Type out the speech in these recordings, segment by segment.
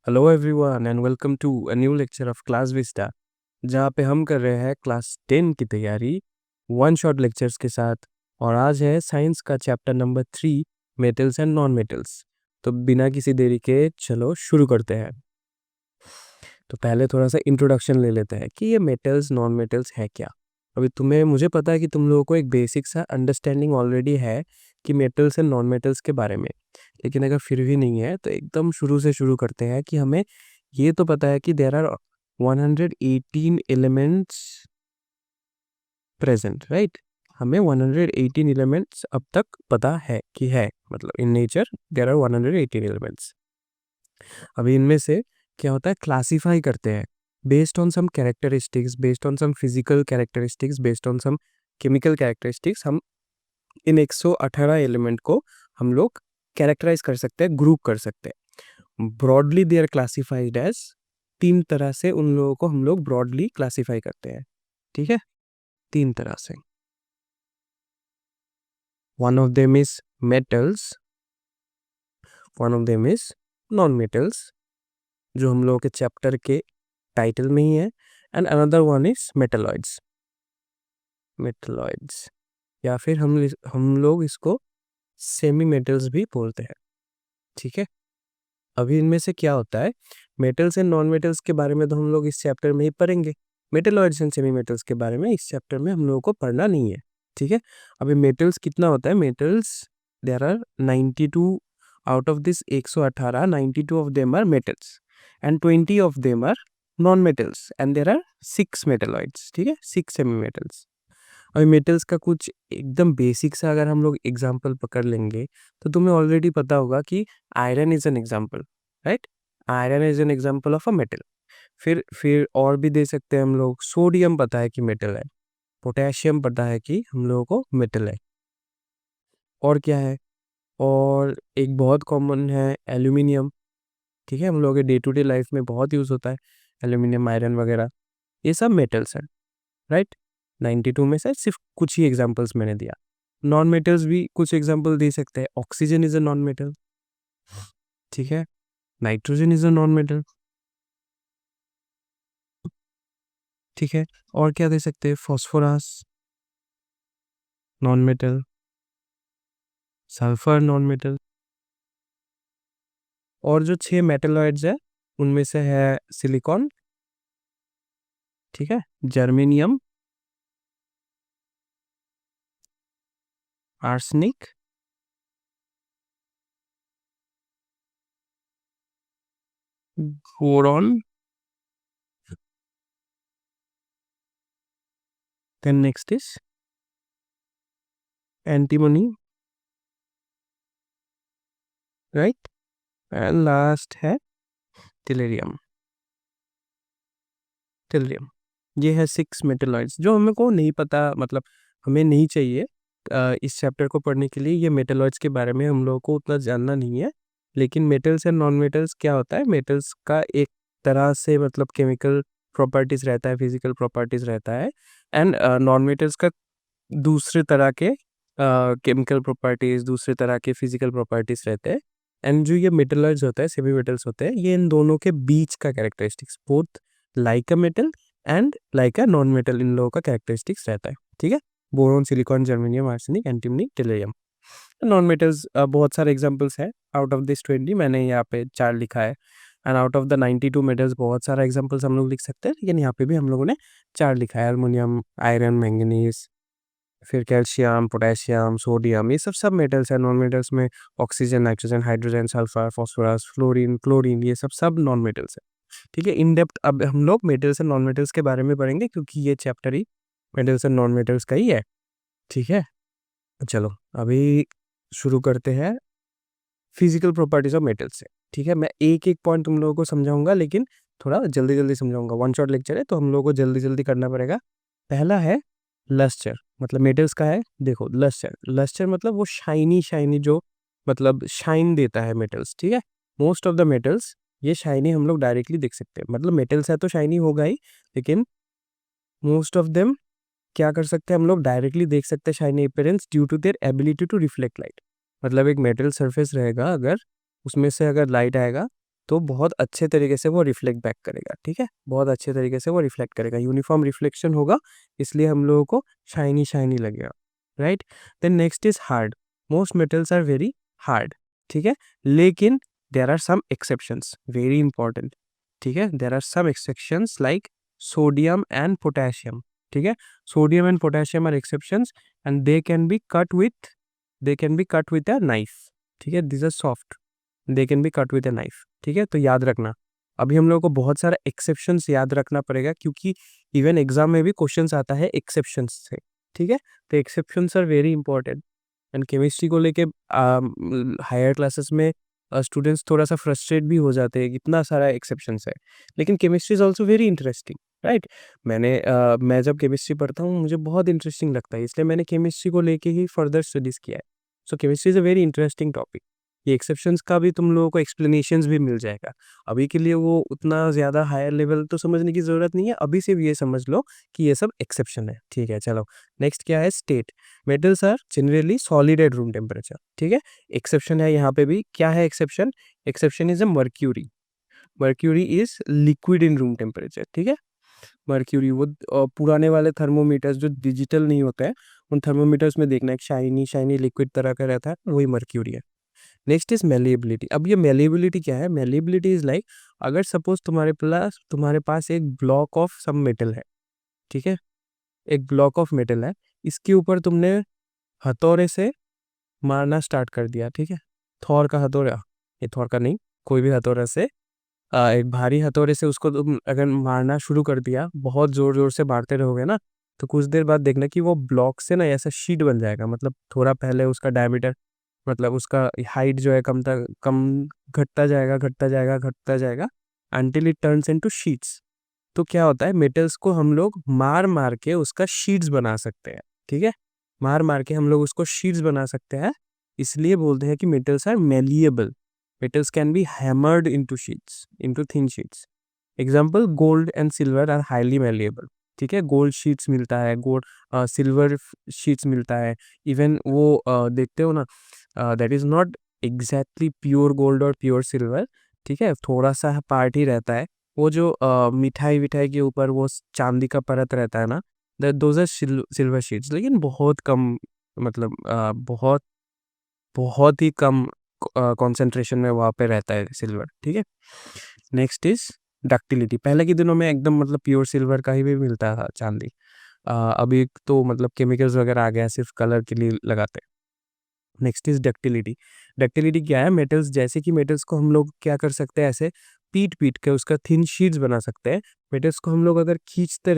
Hello everyone and welcome to a new lecture of Class Vista, जहाँ पे हम कर रहे हैं क्लास 10 की तैयारी वन शॉट लेक्चर्स के साथ। और आज है साइंस का chapter number 3, metals and non metals. तो बिना किसी देरी के चलो शुरू करते हैं। तो पहले थोड़ा सा इंट्रोडक्शन ले लेते हैं कि ये मेटल्स नॉन मेटल्स है क्या। अभी मुझे पता है कि तुम लोगों को एक बेसिक सा अंडरस्टैंडिंग ऑलरेडी है कि मेटल्स एंड नॉन मेटल्स के बारे में, लेकिन अगर फिर भी नहीं है तो एकदम शुरू से शुरू करते हैं कि हमें ये तो पता है कि there are 118 elements present, right. हमें 118 एलिमेंट्स अब तक पता है कि है, मतलब in nature there are 118 elements. अभी इनमें से क्या होता है, क्लासीफाई करते हैं based on some characteristics, based on some physical characteristics, based on some chemical characteristics. हम इन 118 एलिमेंट को हम लोग कैरेक्टराइज कर सकते हैं, ग्रुप कर सकते हैं। Broadly they are classified as, 3 तरह से उन लोगों को हम लोग ब्रॉडली क्लासीफाई करते हैं, ठीक है, 3 तरह से। One of them is metals, one of them is non metals, जो हम लोगों के चैप्टर के टाइटल में ही है। And another one is metalloids, metalloids, या फिर हम लोग इसको सेमी मेटल्स भी बोलते हैं, ठीक है। अभी इनमें से क्या होता है, मेटल्स एंड नॉन मेटल्स के बारे में तो हम लोग इस चैप्टर में ही पढ़ेंगे। मेटलॉइड्स एंड सेमी मेटल्स के बारे में इस चैप्टर में हम लोगों को पढ़ना नहीं है, ठीक है। अभी मेटल्स कितना होता है, metals there are 92 out of this 118, 92 of them are metals and 20 of them are non metals and there are 6 metalloids, ठीक है, 6 सेमी मेटल्स। अभी मेटल्स का कुछ एकदम बेसिक सा अगर हम लोग एग्जांपल पकड़ लेंगे तो तुम्हें ऑलरेडी पता होगा कि iron is an example, right. Iron is an example of a metal. फिर और भी दे सकते हैं हम लोग, सोडियम पता है कि मेटल है, पोटेशियम पता है कि हम लोगों को मेटल है। और क्या है, और एक बहुत कॉमन है एल्यूमिनियम, ठीक है, हम लोगों के डे टू डे लाइफ में बहुत यूज होता है एल्यूमिनियम, आयरन वगैरह, ये सब मेटल्स हैं, राइट। 92 में से सिर्फ कुछ ही एग्जांपल्स मैंने दिया। नॉन मेटल्स भी कुछ एग्जांपल दे सकते हैं, oxygen is a non metal, ठीक है, nitrogen is a non metal, ठीक है। और क्या दे सकते हैं, phosphorus non metal, sulphur non metal. और जो 6 मेटलॉइड्स है उनमें से है सिलिकॉन, ठीक है, germanium, arsenic, boron, then next is antimony, right, and last है टेलेरियम, टेलेरियम। ये है 6 मेटलॉइड्स जो हमें को नहीं पता, मतलब हमें नहीं चाहिए इस चैप्टर को पढ़ने के लिए। ये मेटलॉइड्स के बारे में हम लोगों को उतना जानना नहीं है। लेकिन मेटल्स एंड नॉन मेटल्स क्या होता है, मेटल्स का एक तरह से मतलब केमिकल प्रॉपर्टीज रहता है, फिजिकल प्रॉपर्टीज रहता है। एंड नॉन मेटल्स का दूसरे तरह के केमिकल प्रॉपर्टीज, दूसरे तरह के फिजिकल प्रॉपर्टीज रहते हैं। एंड जो ये मेटलॉइड्स होता है, सेमी मेटल्स होते हैं, ये इन दोनों के बीच का characteristics, both like a metal and like a non metal, इन लोगों का कैरेक्टरिस्टिक्स रहता है, ठीक है। Boron, silicon, germanium, arsenic, antimony, tellurium. Non metals बहुत सारे एग्जांपल्स हैं। आउट ऑफ दिस 20 मैंने यहाँ पे 4 लिखा है। And out of the 92 metals बहुत सारा एग्जांपल्स हम लोग लिख सकते हैं, लेकिन यहाँ पे भी हम लोगों ने 4 लिखा है, अल्मोनियम, आयरन, मैंगनीज, फिर कैल्शियम, पोटेशियम, सोडियम, ये सब सब मेटल्स हैं। नॉन मेटल्स में oxygen, nitrogen, hydrogen, sulphur, phosphorus, fluorine, chlorine, ये सब सब नॉन मेटल्स है, ठीक है। इन डेप्थ अब हम लोग मेटल्स एंड नॉन मेटल्स के बारे में पढ़ेंगे, क्योंकि ये chapter he metals and non metals का ही है, ठीक है। चलो अभी शुरू करते हैं फिजिकल प्रॉपर्टीज ऑफ मेटल्स से, ठीक है। मैं एक एक पॉइंट तुम लोगों को समझाऊंगा, लेकिन थोड़ा जल्दी जल्दी समझाऊंगा, वन शॉट लेक्चर है तो हम लोगों को जल्दी जल्दी करना पड़ेगा। पहला है लस्टर, मतलब मेटल्स का है, देखो लस्टर, लस्टर मतलब वो शाइनी शाइनी, जो मतलब शाइन देता है मेटल्स, ठीक है। मोस्ट ऑफ द मेटल्स ये शाइनी हम लोग डायरेक्टली देख सकते हैं, मतलब मेटल्स है तो शाइनी होगा ही, लेकिन मोस्ट ऑफ देम क्या कर सकते हैं, हम लोग डायरेक्टली देख सकते हैं shiny appearance due to their ability to reflect light. मतलब एक मेटल सरफेस रहेगा, अगर उसमें से अगर लाइट आएगा तो बहुत अच्छे तरीके से वो रिफ्लेक्ट बैक करेगा, ठीक है, बहुत अच्छे तरीके से वो रिफ्लेक्ट करेगा, यूनिफॉर्म रिफ्लेक्शन होगा, इसलिए हम लोगों को शाइनी शाइनी लगेगा, right. Then next is hard. Most metals are very hard, ठीक है, लेकिन देर are some exceptions, very important, ठीक है, there are some exceptions like sodium and potassium, ठीक है, sodium and potassium are exceptions and they can be cut with a knife, ठीक है, this are soft, they can be cut with a knife, ठीक है, तो याद रखना। अभी हम लोगों को बहुत सारा एक्सेप्शंस याद रखना पड़ेगा, क्योंकि इवन एग्जाम में भी क्वेश्चंस आता है एक्सेप्शंस से, ठीक है, तो exceptions are very important. And chemistry को लेके हायर क्लासेस में स्टूडेंट्स थोड़ा सा फ्रस्ट्रेट भी हो जाते हैं, इतना सारा एक्सेप्शंस है, लेकिन chemistry is also very interesting, right. मैं जब केमिस्ट्री पढ़ता हूँ मुझे बहुत इंटरेस्टिंग लगता है, इसलिए मैंने केमिस्ट्री को लेके ही फर्दर स्टडीज किया है। So chemistry is a very interesting topic. ये एक्सेप्शंस का भी तुम लोगों को एक्सप्लेनेशंस भी मिल जाएगा। अभी के लिए वो उतना ज़्यादा हायर लेवल तो समझने की ज़रूरत नहीं है, अभी से भी ये समझ लो कि ये सब एक्सेप्शन है, ठीक है। चलो नेक्स्ट क्या है, state. Metals are generally solid at room temperature, ठीक है। एक्सेप्शन है यहाँ पे भी, क्या है exception? Exception is a mercury. Mercury is liquid in room temperature, ठीक है। मर्क्यूरी वो पुराने वाले थर्मोमीटर्स जो डिजिटल नहीं होते हैं, उन थर्मोमीटर्स में देखना एक शाइनी शाइनी लिक्विड तरह का रहता है, वही मर्क्यूरी है। Next is malleability. अब ये मेलिएबिलिटी क्या है? मेलिएबिलिटी इज लाइक, अगर सपोज तुम्हारे पास एक ब्लॉक ऑफ सम मेटल है, ठीक है, एक ब्लॉक ऑफ मेटल है, इसके ऊपर तुमने हथौड़े से मारना स्टार्ट कर दिया, ठीक है, थॉर का हथौड़ा, ये थॉर का नहीं, कोई भी हथौड़े से, एक भारी हथौड़े से उसको तुम अगर मारना शुरू कर दिया, बहुत जोर जोर से मारते रहोगे ना, तो कुछ देर बाद देखना कि वो ब्लॉक से ना ऐसा शीट बन जाएगा, मतलब थोड़ा पहले उसका डायमीटर, मतलब उसका हाइट जो है कम घटता जाएगा घटता जाएगा घटता जाएगा, until it turns into sheets. तो क्या होता है, मेटल्स को हम लोग मार मार के उसका शीट्स बना सकते हैं, ठीक है, मार मार के हम लोग उसको शीट्स बना सकते हैं, इसलिए बोलते हैं कि metals are malleable. Metals can be hammered into sheets, into thin sheets. Example, gold and silver are highly malleable, ठीक है, गोल्ड शीट्स मिलता है, गोल्ड सिल्वर शीट्स मिलता है। इवन वो देखते हो ना, that is not exactly pure gold और प्योर सिल्वर, ठीक है, थोड़ा सा पार्ट ही रहता है। वो जो मिठाई विठाई के ऊपर वो चांदी का परत रहता है ना, दोज आर सिल्वर शीट्स, लेकिन बहुत कम, मतलब बहुत बहुत ही कम कॉन्सेंट्रेशन में वहाँ पे रहता है सिल्वर, ठीक है। Next is ductility. पहले के दिनों में एकदम मतलब प्योर सिल्वर का ही भी मिलता था चांदी, अभी तो मतलब केमिकल्स वगैरह आ गया, सिर्फ कलर के लिए लगाते हैं। Next is ductility. डक्टिलिटी क्या है? मेटल्स, जैसे कि मेटल्स को हम लोग क्या कर सकते हैं, ऐसे पीट पीट के उसका थिन शीट्स बना सकते हैं। मेटल्स को हम लोग अगर खींचते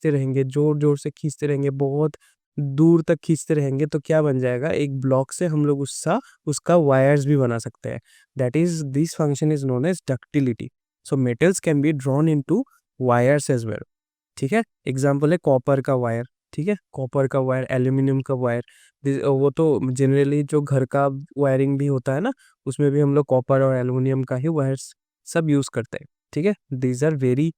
रहेंगे जोर जोर से खींचते रहेंगे, बहुत दूर तक खींचते रहेंगे, तो क्या बन जाएगा, एक ब्लॉक से हम लोग उसका वायर्स भी बना सकते हैं। That is, this function is known as ductility. So metals can be drawn into wires as well, ठीक है। एग्जाम्पल है कॉपर का वायर, ठीक है, कॉपर का वायर, एल्यूमिनियम का वायर, वो तो जनरली जो घर का वायरिंग भी होता है ना, उसमें भी हम लोग कॉपर और एल्यूमिनियम का ही वायर्स सब यूज करते हैं, ठीक है। दीज आर वेरी,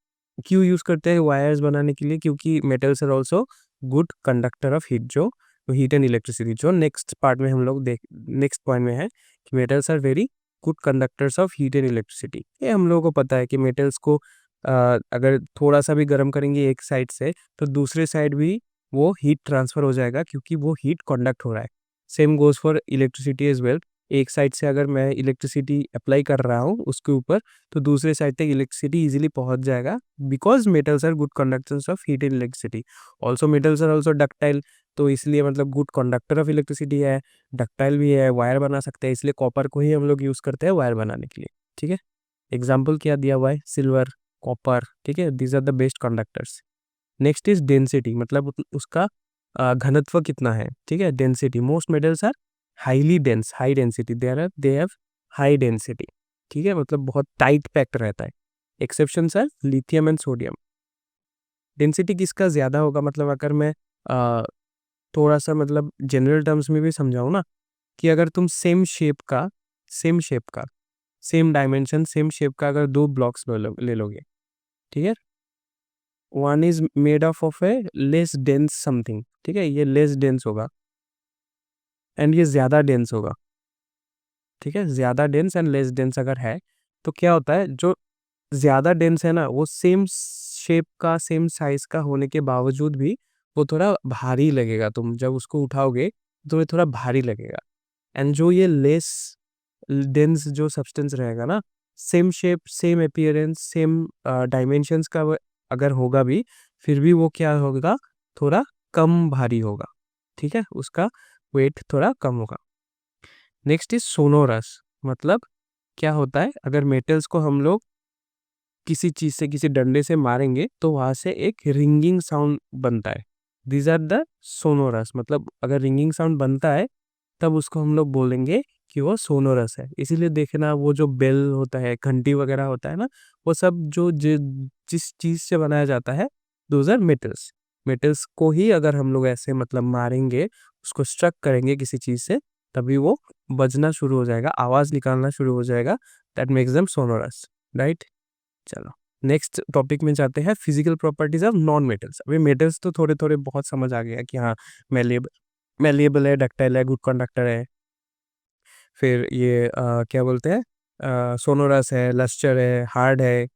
क्यों यूज करते हैं वायर्स बनाने के लिए? क्योंकि metals are also good conductor of heat, जो हीट एंड इलेक्ट्रिसिटी, जो नेक्स्ट पार्ट में हम लोग देख, नेक्स्ट पॉइंट में है कि metals are very good conductors of heat and electricity. ये हम लोगों को पता है कि मेटल्स को अगर थोड़ा सा भी गर्म करेंगे एक साइड से, तो दूसरे साइड भी वो हीट ट्रांसफर हो जाएगा, क्योंकि वो हीट कंडक्ट हो रहा है। Same goes for electricity as well. एक साइड से अगर मैं इलेक्ट्रिसिटी अप्लाई कर रहा हूँ उसके ऊपर, तो दूसरे साइड तक इलेक्ट्रिसिटी इजीली पहुंच जाएगा, because metals are good conductors of heat and electricity. Also metals are also ductile, तो इसलिए मतलब गुड कंडक्टर ऑफ इलेक्ट्रिसिटी है, डक्टाइल भी है, वायर बना सकते हैं, इसलिए कॉपर को ही हम लोग यूज करते हैं वायर बनाने के लिए, ठीक है। एग्जाम्पल क्या दिया हुआ है, सिल्वर, कॉपर, ठीक है, these are the best conductors. Next is density, मतलब उसका घनत्व कितना है, ठीक है, density. Most metals are highly dense, high density, they have high density, ठीक है, मतलब बहुत टाइट पैक्ड रहता है। Exceptions are lithium and sodium. Density किसका ज़्यादा होगा, मतलब अगर मैं अ, थोड़ा सा मतलब जनरल टर्म्स में भी समझाऊँ ना, कि अगर तुम सेम शेप का सेम डायमेंशन सेम शेप का अगर दो ब्लॉक्स ले लोगे, ठीक है, one is made of A less dense something, ठीक है, ये लेस डेंस होगा एंड ये ज़्यादा डेंस होगा, ठीक है, ज़्यादा डेंस एंड लेस डेंस अगर है, तो क्या होता है, जो ज़्यादा डेंस है ना, वो सेम शेप का, सेम साइज़ का होने के बावजूद भी वो थोड़ा भारी लगेगा, तुम जब उसको उठाओगे तो ये थोड़ा भारी लगेगा। एंड जो ये लेस डेंस जो सब्सटेंस रहेगा ना, same shape, same appearance, same dimensions का अगर होगा भी, फिर भी वो क्या होगा, थोड़ा कम भारी होगा। ठीक है, उसका वेट थोड़ा कम होगा। Next is sonorous. मतलब क्या होता है, अगर मेटल्स को हम लोग किसी चीज से, किसी डंडे से मारेंगे तो वहां से एक रिंगिंग साउंड बनता है। These are the sonorous. मतलब अगर रिंगिंग साउंड बनता है तब उसको हम लोग बोलेंगे कि वो सोनोरस है। इसीलिए देखना, वो जो बेल होता है, घंटी वगैरह होता है ना, वो सब जिस चीज से बनाया जाता है, दोज आर मेटल्स। मेटल्स को ही अगर हम लोग ऐसे मतलब मारेंगे, उसको स्ट्रक करेंगे किसी चीज से, तभी वो बजना शुरू हो जाएगा, आवाज निकालना शुरू हो जाएगा। That makes them sonorous, right. चलो, नेक्स्ट टॉपिक में जाते हैं, physical properties of non metals. अभी मेटल्स तो थोड़े थोड़े बहुत समझ आ गया कि हाँ, मेलिएबल मेलिएबल है, डक्टाइल है, गुड कंडक्टर है। फिर ये क्या बोलते हैं, सोनोरस है, लस्टर है, हार्ड है।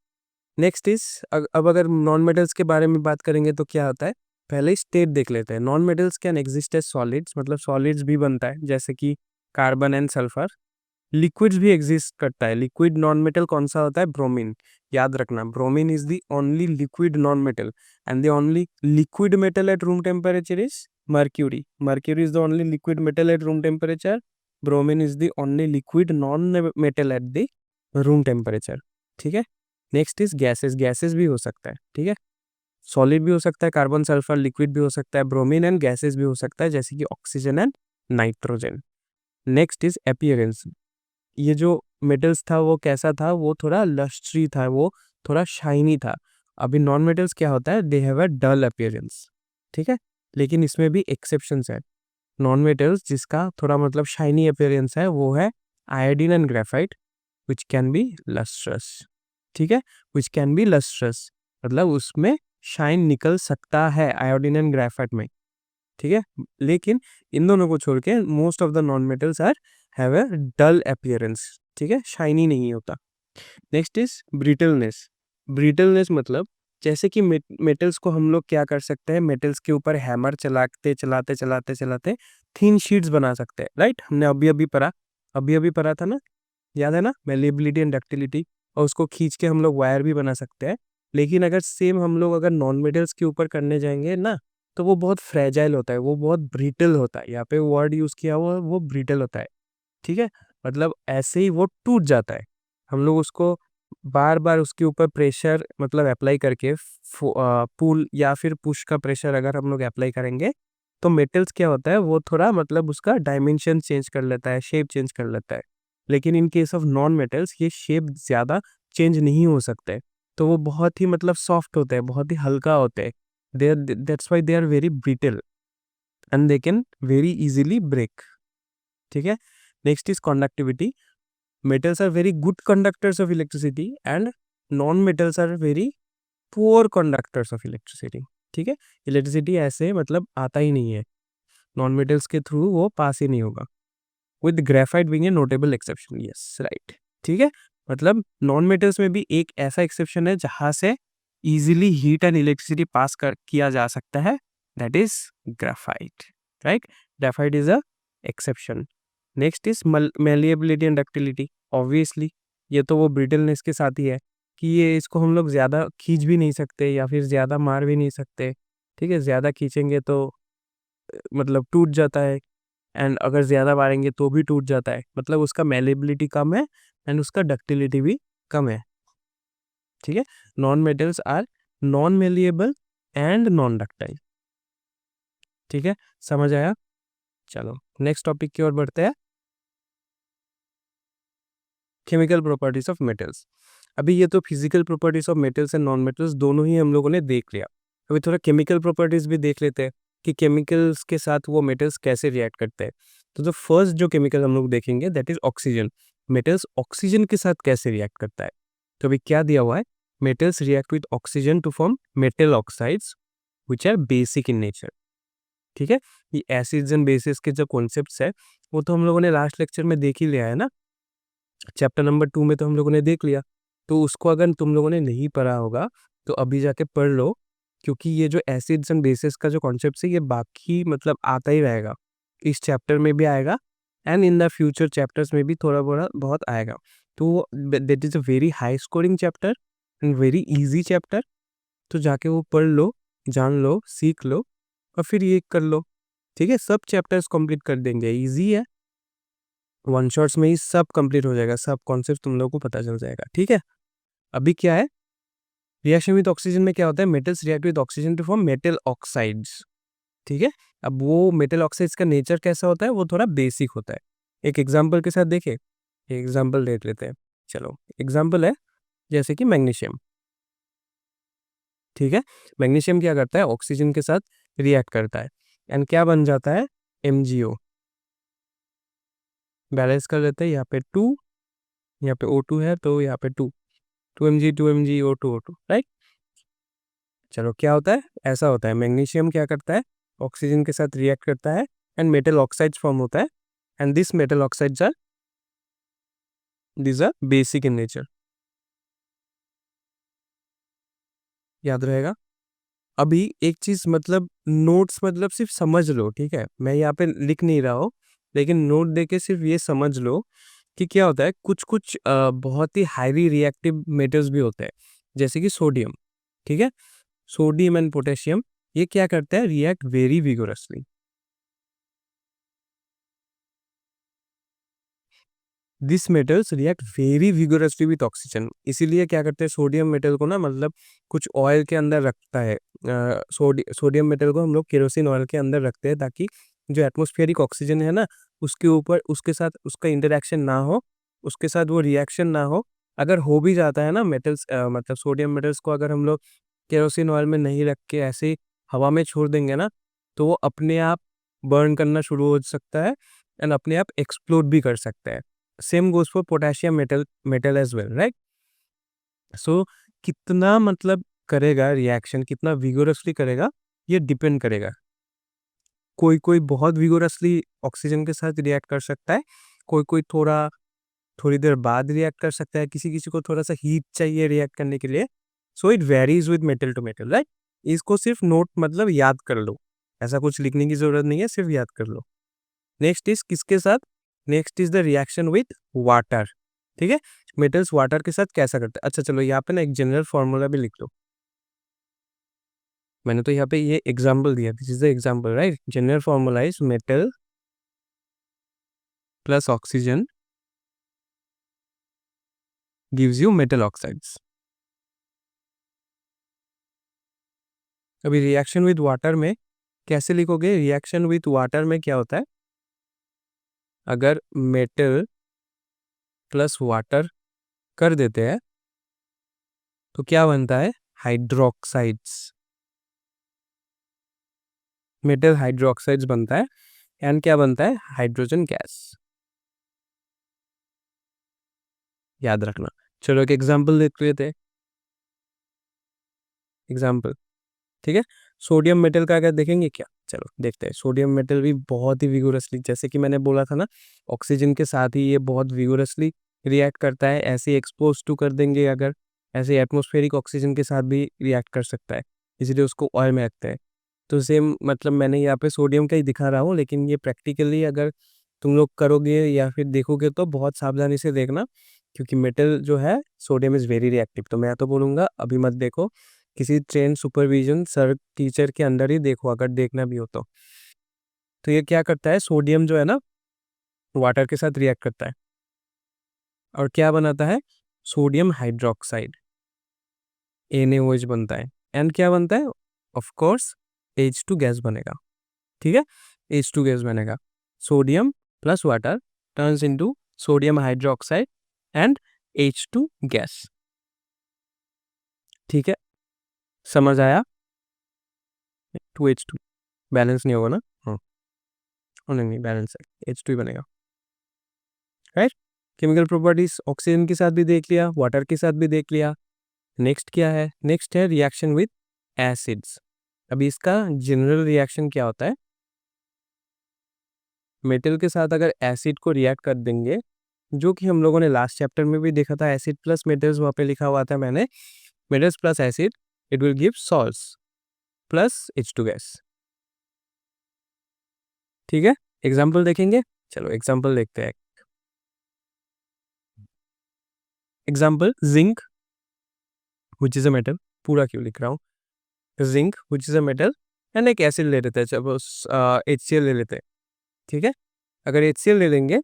नेक्स्ट इज, अब अगर नॉन मेटल्स के बारे में बात करेंगे तो क्या होता है, पहले स्टेट देख लेते हैं। Non metals can exist as solids, मतलब सॉलिड्स भी बनता है, जैसे कि कार्बन एंड सल्फर। लिक्विड्स भी एग्जिस्ट करता है। लिक्विड नॉन मेटल कौन सा होता है, ब्रोमीन। याद रखना, bromine is the only liquid non metal, and the only liquid metal at room temperature is mercury. Mercury is the only liquid metal at room temperature. Bromine is the only liquid non metal at the room temperature. ठीक है। Next is gases. Gases भी हो सकता है, ठीक है, solid भी हो सकता है, कार्बन सल्फर, लिक्विड भी हो सकता है, ब्रोमीन, एंड गैसेस भी हो सकता है, जैसे कि oxygen and nitrogen. Next is appearance. ये जो मेटल्स था वो कैसा था, वो थोड़ा लस्ट्री था, वो थोड़ा शाइनी था। अभी नॉन मेटल्स क्या होता है, they have a dull appearance. ठीक है, लेकिन इसमें भी एक्सेप्शंस है। नॉन मेटल्स जिसका थोड़ा मतलब शाइनी अपीयरेंस है, वो है iodine and graphite, which can be lustrous. ठीक है, विच कैन बी लस्ट्रस, मतलब उसमें शाइन निकल सकता है आयोडीन एंड ग्रेफाइट में। ठीक है, लेकिन इन दोनों को छोड़ के most of the non metals are have a dull appearance. ठीक है, शाइनी नहीं होता। Next is brittleness. ब्रिटलनेस मतलब जैसे कि मेटल्स को हम लोग क्या कर सकते हैं, मेटल्स के ऊपर हैमर चलाते चलाते चलाते चलाते थिन शीट्स बना सकते हैं, राइट। हमने अभी अभी पढ़ा था ना, याद है ना, मेलिएबिलिटी एंड डक्टिलिटी। और उसको खींच के हम लोग वायर भी बना सकते हैं। लेकिन अगर सेम हम लोग अगर नॉन मेटल्स के ऊपर करने जाएंगे ना, तो वो बहुत फ्रेजाइल होता है, वो बहुत ब्रिटल होता है। यहाँ पे वर्ड यूज किया हुआ है, वो ब्रिटल होता है। ठीक है, मतलब ऐसे ही वो टूट जाता है। हम लोग उसको बार बार उसके ऊपर प्रेशर मतलब अप्लाई करके, पुल या फिर पुश का प्रेशर अगर हम लोग अप्लाई करेंगे, तो मेटल्स क्या होता है, वो थोड़ा मतलब उसका डायमेंशन चेंज कर लेता है, शेप चेंज कर लेता है। लेकिन in case of non metals ये शेप ज़्यादा चेंज नहीं हो सकते। तो वो बहुत ही मतलब सॉफ्ट होते हैं, बहुत ही हल्का होते हैं। That's why they are very brittle and they can very easily break. ठीक है, next is conductivity. Metals are very good conductors of electricity and non-metals are very poor conductors of electricity. ठीक है, इलेक्ट्रिसिटी ऐसे मतलब आता ही नहीं है, non metals के थ्रू वो पास ही नहीं होगा, with graphite being a notable exception. Yes, right. ठीक है, मतलब नॉन मेटल्स में भी एक ऐसा एक्सेप्शन है जहां से easily heat and electricity pass कर किया जा सकता है, that is graphite, right. Graphite is a exception. Next is malleability and ductility. Obviously ये तो वो ब्रिटलनेस के साथ ही है, कि ये इसको हम लोग ज़्यादा खींच भी नहीं सकते या फिर ज़्यादा मार भी नहीं सकते। ठीक है, ज़्यादा खींचेंगे तो मतलब टूट जाता है, एंड अगर ज़्यादा मारेंगे तो भी टूट जाता है। मतलब उसका मेलिएबिलिटी कम है एंड उसका डक्टिलिटी भी कम है। ठीक है, non metals are non malleable and non ductile. ठीक है, समझ आया। चलो नेक्स्ट टॉपिक की ओर बढ़ते हैं, केमिकल प्रॉपर्टीज ऑफ मेटल्स। अभी ये तो physical properties of metals and non metals दोनों ही हम लोगों ने देख लिया। अभी थोड़ा केमिकल प्रॉपर्टीज भी देख लेते हैं कि केमिकल्स के साथ वो मेटल्स कैसे रिएक्ट करते हैं। तो जो फर्स्ट जो केमिकल हम लोग देखेंगे that is oxygen. Metals oxygen के साथ कैसे रिएक्ट करता है। तो अभी क्या दिया हुआ है, metals react with oxygen to form metal oxides which are basic in nature. ठीक है, ये एसिड्स एंड बेसिस के जो कॉन्सेप्ट्स है वो तो हम लोगों ने लास्ट लेक्चर में देख ही लिया है ना। चैप्टर नंबर 2 में तो हम लोगों ने देख लिया, तो उसको अगर तुम लोगों ने नहीं पढ़ा होगा तो अभी जाके पढ़ लो, क्योंकि ये जो एसिड्स एंड बेसिस का जो कॉन्सेप्ट है ये बाकी मतलब आता ही रहेगा, इस चैप्टर में भी आएगा and in the future chapters में भी थोड़ा बड़ा बहुत आएगा। तो that is a very high scoring chapter and very easy chapter. तो जाके वो पढ़ लो, जान लो, सीख लो और फिर ये कर लो। ठीक है, सब चैप्टर्स कंप्लीट कर देंगे, इजी है, वन शॉट्स में ही सब कंप्लीट हो जाएगा, सब कॉन्सेप्ट तुम लोगों को पता चल जाएगा। ठीक है, अभी क्या है, रिएक्शन विद ऑक्सीजन में क्या होता है, metals react with oxygen to form metal oxides. ठीक है, अब वो मेटल ऑक्साइड्स का नेचर कैसा होता है, वो थोड़ा बेसिक होता है। एक एग्जाम्पल के साथ देखें, एक एग्जाम्पल देख लेते हैं। चलो, एग्जाम्पल है जैसे कि मैग्नीशियम। ठीक है, मैग्नीशियम क्या करता है, ऑक्सीजन के साथ रिएक्ट करता है एंड क्या बन जाता है, MgO। बैलेंस कर लेते हैं, यहाँ पे 2, यहाँ पे O2 है तो यहाँ पे 2 2Mg, 2Mg, O2, राइट। चलो, क्या होता है, ऐसा होता है, मैग्नीशियम क्या करता है, ऑक्सीजन के साथ रिएक्ट करता है एंड मेटल ऑक्साइड्स फॉर्म होता है and this metal oxides are basic in nature. याद रहेगा। अभी एक चीज मतलब नोट्स मतलब सिर्फ समझ लो, ठीक है, मैं यहाँ पे लिख नहीं रहा हूँ, लेकिन नोट देके सिर्फ ये समझ लो कि क्या होता है, कुछ कुछ बहुत ही हाईली रिएक्टिव मेटल्स भी होते हैं, जैसे कि सोडियम। ठीक है, सोडियम एंड पोटेशियम ये क्या करता है, react very vigorously. This metals react very vigorously with oxygen. इसीलिए क्या करते हैं, सोडियम मेटल को ना मतलब कुछ ऑयल के अंदर रखता है, सोडियम मेटल को हम लोग केरोसिन ऑयल के अंदर रखते हैं ताकि जो एटमॉस्फेरिक ऑक्सीजन है ना, उसके ऊपर उसके साथ उसका इंटरेक्शन ना हो, उसके साथ वो रिएक्शन ना हो। अगर हो भी जाता है ना मेटल्स, मतलब सोडियम मेटल्स को अगर हम लोग केरोसिन ऑयल में नहीं रख के ऐसे ही हवा में छोड़ देंगे ना, तो वो अपने आप बर्न करना शुरू हो सकता है एंड अपने आप एक्सप्लोड भी कर सकता है। Same goes for potassium metal as well, right. So कितना मतलब करेगा रिएक्शन, कितना विगोरसली करेगा, ये डिपेंड करेगा। कोई कोई बहुत विगोरसली ऑक्सीजन के साथ रिएक्ट कर सकता है, कोई कोई थोड़ी देर बाद रिएक्ट कर सकता है, किसी किसी को थोड़ा सा हीट चाहिए रिएक्ट करने के लिए। So it varies with metal to metal, right. इसको सिर्फ नोट मतलब याद कर लो, ऐसा कुछ लिखने की जरूरत नहीं है, सिर्फ याद कर लो। नेक्स्ट इज किसके साथ, next is the reaction with water. ठीक है, मेटल्स वाटर के साथ कैसा करते हैं। अच्छा चलो, यहाँ पे ना एक जनरल फॉर्मूला भी लिख लो। मैंने तो यहाँ पे ये एग्जाम्पल दिया, this is the example, right. General formula is metal plus oxygen gives you metal oxides. अभी रिएक्शन विद वाटर में कैसे लिखोगे, रिएक्शन विथ वाटर में क्या होता है, अगर मेटल प्लस वाटर कर देते हैं तो क्या बनता है, हाइड्रोक्साइड्स। मेटल हाइड्रोक्साइड्स बनता है एंड क्या बनता है, हाइड्रोजन गैस। याद रखना। चलो एक एग्जांपल देख लेते हैं, एग्जांपल। ठीक है, सोडियम मेटल का अगर देखेंगे क्या, चलो देखते हैं। सोडियम मेटल भी बहुत ही विगोरसली, जैसे कि मैंने बोला था ना, ऑक्सीजन के साथ ही ये बहुत विगोरसली रिएक्ट करता है। ऐसे एक्सपोज टू कर देंगे अगर, ऐसे एटमॉस्फेरिक ऑक्सीजन के साथ भी रिएक्ट कर सकता है, इसलिए उसको ऑयल में रखते हैं। तो सेम मतलब मैंने यहाँ पे सोडियम का ही दिखा रहा हूँ, लेकिन ये प्रैक्टिकली अगर तुम लोग करोगे या फिर देखोगे तो बहुत सावधानी से देखना, क्योंकि मेटल जो है सोडियम इज़ वेरी रिएक्टिव। तो मैं तो बोलूँगा अभी मत देखो, किसी ट्रेन सुपरविजन सर टीचर के अंदर ही देखो, अगर देखना भी हो तो। तो ये क्या करता है, सोडियम जो है ना वाटर के साथ रिएक्ट करता है और क्या बनाता है, सोडियम हाइड्रोक्साइड, NaOH बनता है एंड क्या बनता है, ऑफ कोर्स H2 गैस बनेगा। ठीक है, H2 गैस बनेगा, sodium plus water turns into sodium hydroxide and H2 gas. ठीक है, समझ आया। 2H2 बैलेंस नहीं होगा ना, हाँ, नहीं नहीं बैलेंस है, H2 ही बनेगा, राइट। केमिकल प्रॉपर्टीज ऑक्सीजन के साथ भी देख लिया, वाटर के साथ भी देख लिया। नेक्स्ट क्या है, नेक्स्ट है रिएक्शन विद एसिड्स। अभी इसका जनरल रिएक्शन क्या होता है, मेटल के साथ अगर एसिड को रिएक्ट कर देंगे, जो कि हम लोगों ने लास्ट चैप्टर में भी देखा था, एसिड प्लस मेटल्स वहाँ पे लिखा हुआ था मैंने, metals plus acid it will give salts plus H2 gas. ठीक है, एग्जाम्पल देखेंगे, चलो एग्जाम्पल देखते हैं। Example zinc which is a metal, पूरा क्यों लिख रहा हूँ, zinc which is a metal and एक एसिड ले लेते हैं, जब HCl ले लेते हैं। ठीक है, अगर HCl ले लेंगे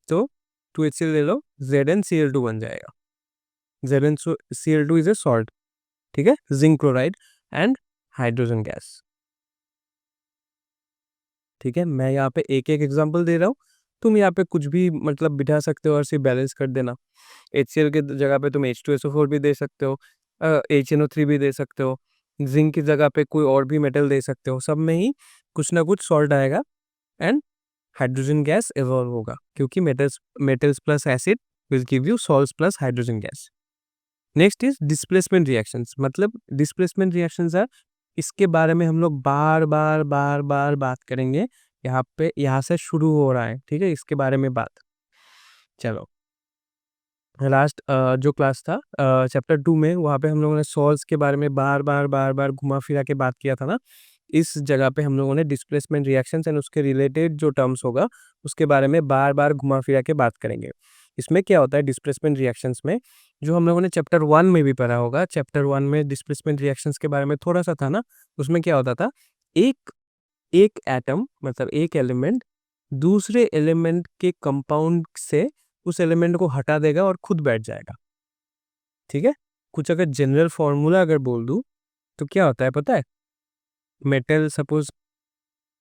तो 2HCl ले लो, ZnCl2 बन जाएगा। ZnCl2 is a salt. ठीक है, zinc chloride and hydrogen gas. ठीक है, मैं यहाँ पे एक एक एग्जांपल दे रहा हूँ, तुम यहाँ पे कुछ भी मतलब बिठा सकते हो और सिर्फ बैलेंस कर देना। HCl के जगह पे तुम H2SO4 भी दे सकते हो, HNO3 भी दे सकते हो, जिंक की जगह पे कोई और भी मेटल दे सकते हो, सब में ही कुछ ना कुछ सॉल्ट आएगा एंड हाइड्रोजन गैस इवॉल्व होगा, क्योंकि metals plus acid will give you salts plus hydrogen gas. Next is displacement reactions, मतलब डिस्प्लेसमेंट रिएक्शंस है, इसके बारे में हम लोग बार बार बार बार बात करेंगे। यहाँ पे यहाँ से शुरू हो रहा है, ठीक है, इसके बारे में बात। चलो, लास्ट जो क्लास था चैप्टर 2 में, वहाँ पे हम लोगों ने सॉल्ट्स के बारे में बार बार बार बार घुमा फिरा के बात किया था ना। इस जगह पे हम लोगों ने डिस्प्लेसमेंट रिएक्शंस एंड उसके रिलेटेड जो टर्म्स होगा उसके बारे में बार बार घुमा फिरा के बात करेंगे। इसमें क्या होता है डिस्प्लेसमेंट रिएक्शंस में, जो हम लोगों ने चैप्टर 1 में भी पढ़ा होगा, चैप्टर 1 में डिस्प्लेसमेंट रिएक्शंस के बारे में थोड़ा सा था ना। उसमें क्या होता था, एक एक एटम मतलब एक एलिमेंट दूसरे एलिमेंट के कंपाउंड से उस एलिमेंट को हटा देगा और खुद बैठ जाएगा। ठीक है, कुछ अगर जनरल फॉर्मूला अगर बोल दूं तो क्या होता है पता है, मेटल सपोज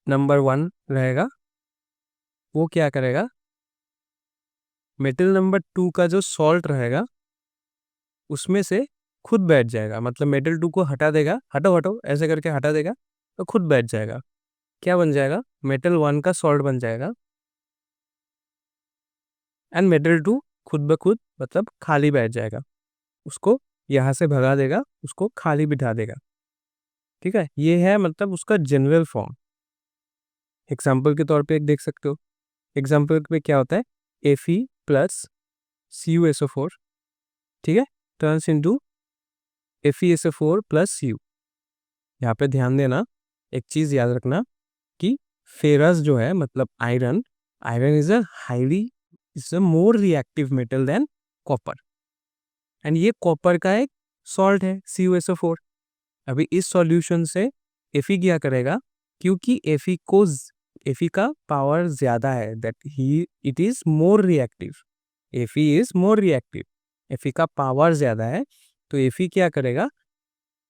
नंबर 1 रहेगा, वो क्या करेगा, मेटल नंबर 2 का जो सॉल्ट रहेगा उसमें से खुद बैठ जाएगा, मतलब मेटल 2 को हटा देगा, हटो हटो ऐसे करके हटा देगा तो खुद बैठ जाएगा। क्या बन जाएगा, मेटल 1 का सॉल्ट बन जाएगा एंड मेटल 2 खुद ब खुद मतलब खाली बैठ जाएगा, उसको यहाँ से भगा देगा, उसको खाली बिठा देगा। ठीक है, ये है मतलब उसका जनरल फॉर्म। एग्जाम्पल के तौर पे एक देख सकते हो, एग्जाम्पल में क्या होता है, Fe प्लस CuSO4, ठीक है, turns into FeSO4 plus Cu। यहाँ पे ध्यान देना, एक चीज याद रखना कि फेरस जो है मतलब iron, iron is a highly is a more reactive metal than copper and ये कॉपर का एक सॉल्ट है CuSO4। अभी इस सॉल्यूशन से Fe क्या करेगा, क्योंकि Fe का पावर ज्यादा है, that he it is more reactive, Fe is more reactive, Fe का पावर ज्यादा है, तो Fe क्या करेगा,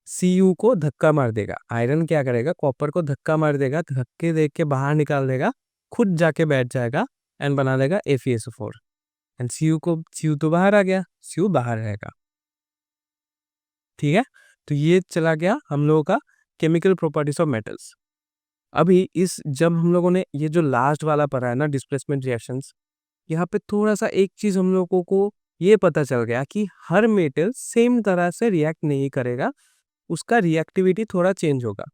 Cu को धक्का मार देगा, आयरन क्या करेगा, कॉपर को धक्का मार देगा, धक्के दे के बाहर निकाल देगा, खुद जाके बैठ जाएगा एंड बना देगा FeSO4 एंड Cu तो बाहर आ गया, Cu बाहर रहेगा। ठीक है, तो ये चला गया हम लोगों का केमिकल प्रॉपर्टीज ऑफ मेटल्स। अभी इस जब हम लोगों ने ये जो लास्ट वाला पढ़ा है ना डिस्प्लेसमेंट रिएक्शंस, यहाँ पे थोड़ा सा एक चीज हम लोगों को ये पता चल गया कि हर मेटल सेम तरह से रिएक्ट नहीं करेगा, उसका रिएक्टिविटी थोड़ा चेंज होगा,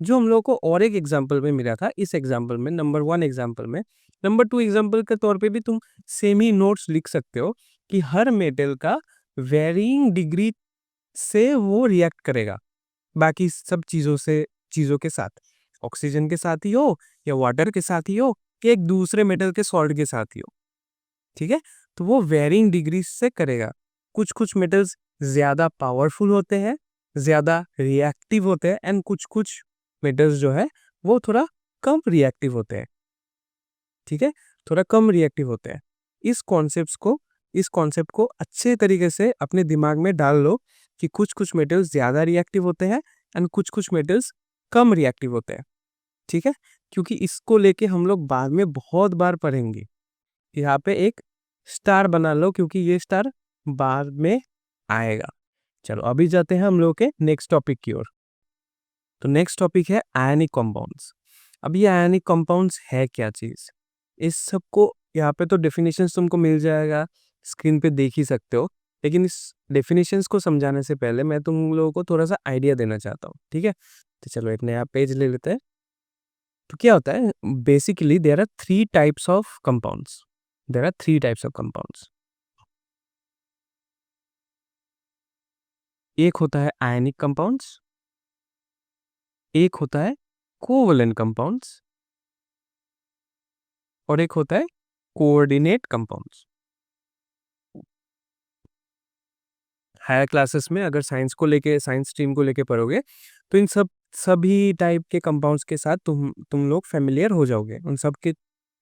जो हम लोगों को और एक एग्जाम्पल में मिला था। इस एग्जाम्पल में नंबर 1 एग्जाम्पल में, नंबर 2 एग्जाम्पल के तौर पे भी तुम सेम ही नोट्स लिख सकते हो कि हर मेटल का वेरिंग डिग्री से वो रिएक्ट करेगा बाकी सब चीजों के साथ, ऑक्सीजन के साथ ही हो या वाटर के साथ ही हो या एक दूसरे मेटल के सॉल्ट के साथ ही हो। ठीक है, तो वो वेरिंग डिग्री से करेगा। कुछ कुछ मेटल्स ज्यादा पावरफुल होते हैं, ज्यादा रिएक्टिव होते हैं एंड कुछ कुछ मेटल्स जो है वो थोड़ा कम रिएक्टिव होते हैं। ठीक है, थोड़ा कम रिएक्टिव होते हैं। इस कॉन्सेप्ट को अच्छे तरीके से अपने दिमाग में डाल लो कि कुछ कुछ मेटल्स ज्यादा रिएक्टिव होते हैं एंड कुछ कुछ मेटल्स कम रिएक्टिव होते हैं। ठीक है, क्योंकि इसको लेके हम लोग बाद में बहुत बार पढ़ेंगे। यहाँ पे एक स्टार बना लो क्योंकि ये स्टार बाद में आएगा। चलो अभी जाते हैं हम लोग के नेक्स्ट टॉपिक की ओर। तो नेक्स्ट टॉपिक है आयनिक कंपाउंड्स। अब ये आयनिक कंपाउंड्स है क्या चीज, इस सबको यहाँ पे तो डेफिनेशंस तुमको मिल जाएगा, स्क्रीन पे देख ही सकते हो, लेकिन इस डेफिनेशंस को समझाने से पहले मैं तुम लोगों को थोड़ा सा आइडिया देना चाहता हूँ। ठीक है, तो चलो एक नया पेज ले लेते हैं। तो क्या होता है, basically there are 3 types of compounds. There are 3 types of compounds. एक होता है आयनिक कंपाउंड्स, एक होता है कोवैलेंट कंपाउंड्स और एक होता है कोऑर्डिनेट कंपाउंड्स। हायर क्लासेस में अगर साइंस स्ट्रीम को लेके पढ़ोगे तो इन सभी टाइप के कंपाउंड्स के साथ तुम लोग फेमिलियर हो जाओगे, उन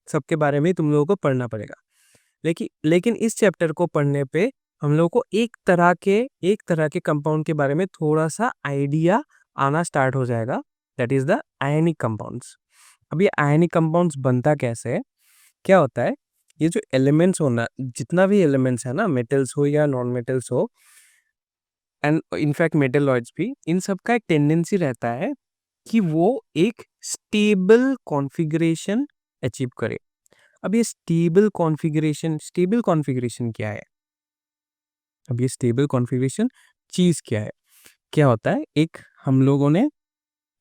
सबके बारे में तुम लोगों को पढ़ना पड़ेगा। लेकिन इस चैप्टर को पढ़ने पे हम लोगों को एक तरह के कंपाउंड के बारे में थोड़ा सा आइडिया आना स्टार्ट हो जाएगा, that is the ionic compounds. अब ये आयनिक कंपाउंड्स बनता कैसे है, क्या होता है, ये जो एलिमेंट्स होना, जितना भी एलिमेंट्स है ना, मेटल्स हो या नॉन मेटल्स हो, एंड इनफैक्ट मेटलॉइड्स भी, इन सब का एक टेंडेंसी रहता है कि वो एक स्टेबल कॉन्फ़िगरेशन अचीव करे। अब ये स्टेबल कॉन्फ़िगरेशन क्या है? अब ये स्टेबल कॉन्फ़िगरेशन चीज़ क्या है? क्या होता है, एक हम लोगों ने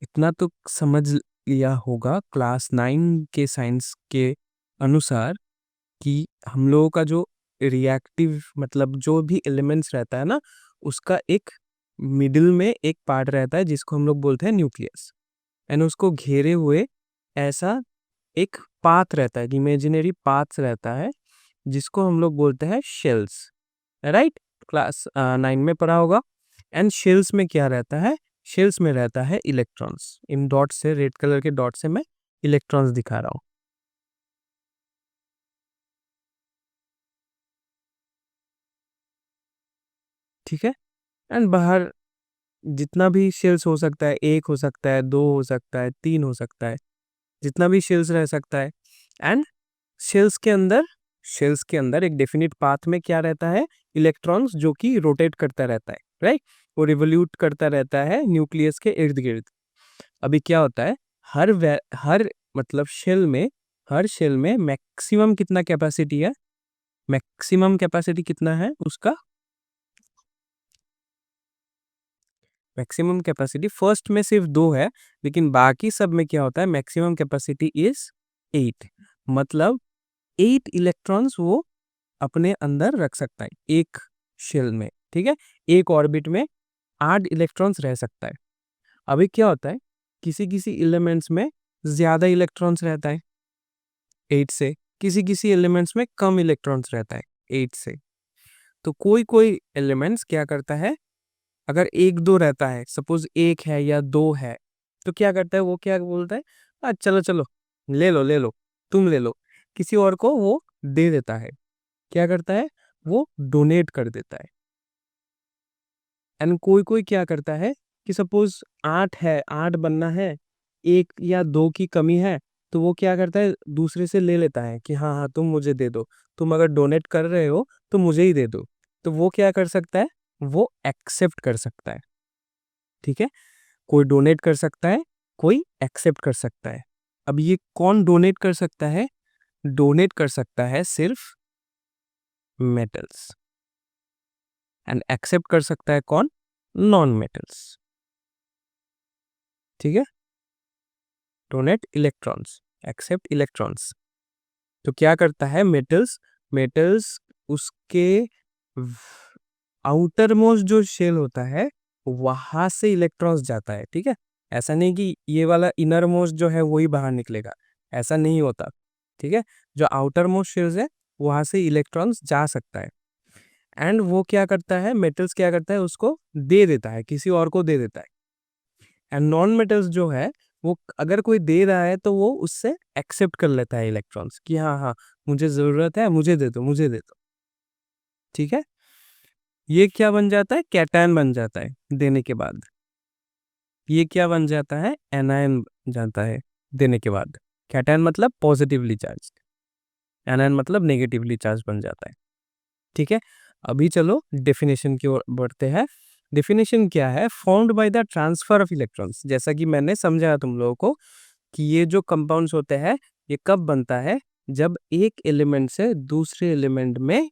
इतना तो समझ लिया होगा क्लास 9 के साइंस के अनुसार कि हम लोगों का जो रिएक्टिव मतलब जो भी एलिमेंट्स रहता है ना, उसका एक मिडिल में एक पार्ट रहता है जिसको हम लोग बोलते हैं न्यूक्लियस, एंड उसको घेरे हुए ऐसा एक पाथ रहता है, इमेजिनरी पाथ रहता है जिसको हम लोग बोलते हैं शेल्स, राइट? क्लास 9 में पढ़ा होगा। एंड शेल्स में क्या रहता है? शेल्स में रहता है इलेक्ट्रॉन्स। इन डॉट से, रेड कलर के डॉट से मैं इलेक्ट्रॉन्स दिखा रहा हूँ, ठीक है? एंड बाहर जितना भी शेल्स हो सकता है, एक हो सकता है, दो हो सकता है, तीन हो सकता है, जितना भी शेल्स रह सकता है। एंड शेल्स के अंदर शेल्स के अंदर एक डेफिनिट पाथ में क्या रहता है? इलेक्ट्रॉन्स, जो कि रोटेट करता रहता है, राइट? वो रिवोल्यूट करता रहता है न्यूक्लियस के इर्द गिर्द। अभी क्या होता है, हर मतलब हर शेल में मैक्सिमम कितना कैपेसिटी है? मैक्सिमम कैपेसिटी कितना है उसका? मैक्सिमम कैपेसिटी फर्स्ट में सिर्फ 2 है, लेकिन बाकी सब में क्या होता है, मैक्सिमम कैपेसिटी इज 8। मतलब 8 इलेक्ट्रॉन्स वो अपने अंदर रख सकता है एक शेल में, ठीक है? एक ऑर्बिट में 8 इलेक्ट्रॉन्स रह सकता है। अभी क्या होता है, किसी किसी एलिमेंट्स में ज्यादा इलेक्ट्रॉन्स रहता है 8 से, किसी किसी एलिमेंट्स में कम इलेक्ट्रॉन्स रहता है 8 से। तो कोई कोई एलिमेंट्स क्या करता है, अगर एक दो रहता है, सपोज एक है या दो है, तो क्या करता है, वो क्या बोलता है, चलो चलो, ले लो, तुम ले लो, किसी और को वो दे देता है। क्या करता है, वो डोनेट कर देता है। एंड कोई कोई क्या करता है कि सपोज 8 है, 8 बनना है, एक या दो की कमी है, तो वो क्या करता है, दूसरे से ले लेता है कि हाँ हाँ तुम मुझे दे दो, तुम अगर डोनेट कर रहे हो तो मुझे ही दे दो। तो वो क्या कर सकता है, वो एक्सेप्ट कर सकता है, ठीक है? कोई डोनेट कर सकता है, कोई एक्सेप्ट कर सकता है। अब ये कौन डोनेट कर सकता है? डोनेट कर सकता है सिर्फ मेटल्स। एंड एक्सेप्ट कर सकता है कौन? नॉन मेटल्स, ठीक है? Donate electrons, accept electrons. तो क्या करता है मेटल्स, मेटल्स उसके आउटर मोस्ट जो शेल होता है वहां से इलेक्ट्रॉन्स जाता है, ठीक है? ऐसा नहीं कि ये वाला इनर मोस्ट जो है वही बाहर निकलेगा, ऐसा नहीं होता, ठीक है? जो आउटर मोस्ट शेल्स है वहां से इलेक्ट्रॉन्स जा सकता है। एंड वो क्या करता है, मेटल्स क्या करता है, उसको दे देता है, किसी और को दे देता है। एंड नॉन मेटल्स जो है, वो अगर कोई दे रहा है तो वो उससे एक्सेप्ट कर लेता है इलेक्ट्रॉन्स कि हाँ हाँ मुझे जरूरत है, मुझे दे दो, मुझे दे दो, ठीक है? ये क्या बन जाता है, कैटायन बन जाता है देने के बाद। ये क्या बन जाता है, एनायन बन जाता है देने के बाद। कैटायन मतलब पॉजिटिवली चार्ज, एनायन मतलब नेगेटिवली चार्ज बन जाता है, ठीक है? अभी चलो डेफिनेशन की ओर बढ़ते हैं। डेफिनेशन क्या है, formed by the transfer of electrons. जैसा कि मैंने समझाया तुम लोगों को कि ये जो कंपाउंड्स होते हैं ये कब बनता है, जब एक एलिमेंट से दूसरे एलिमेंट में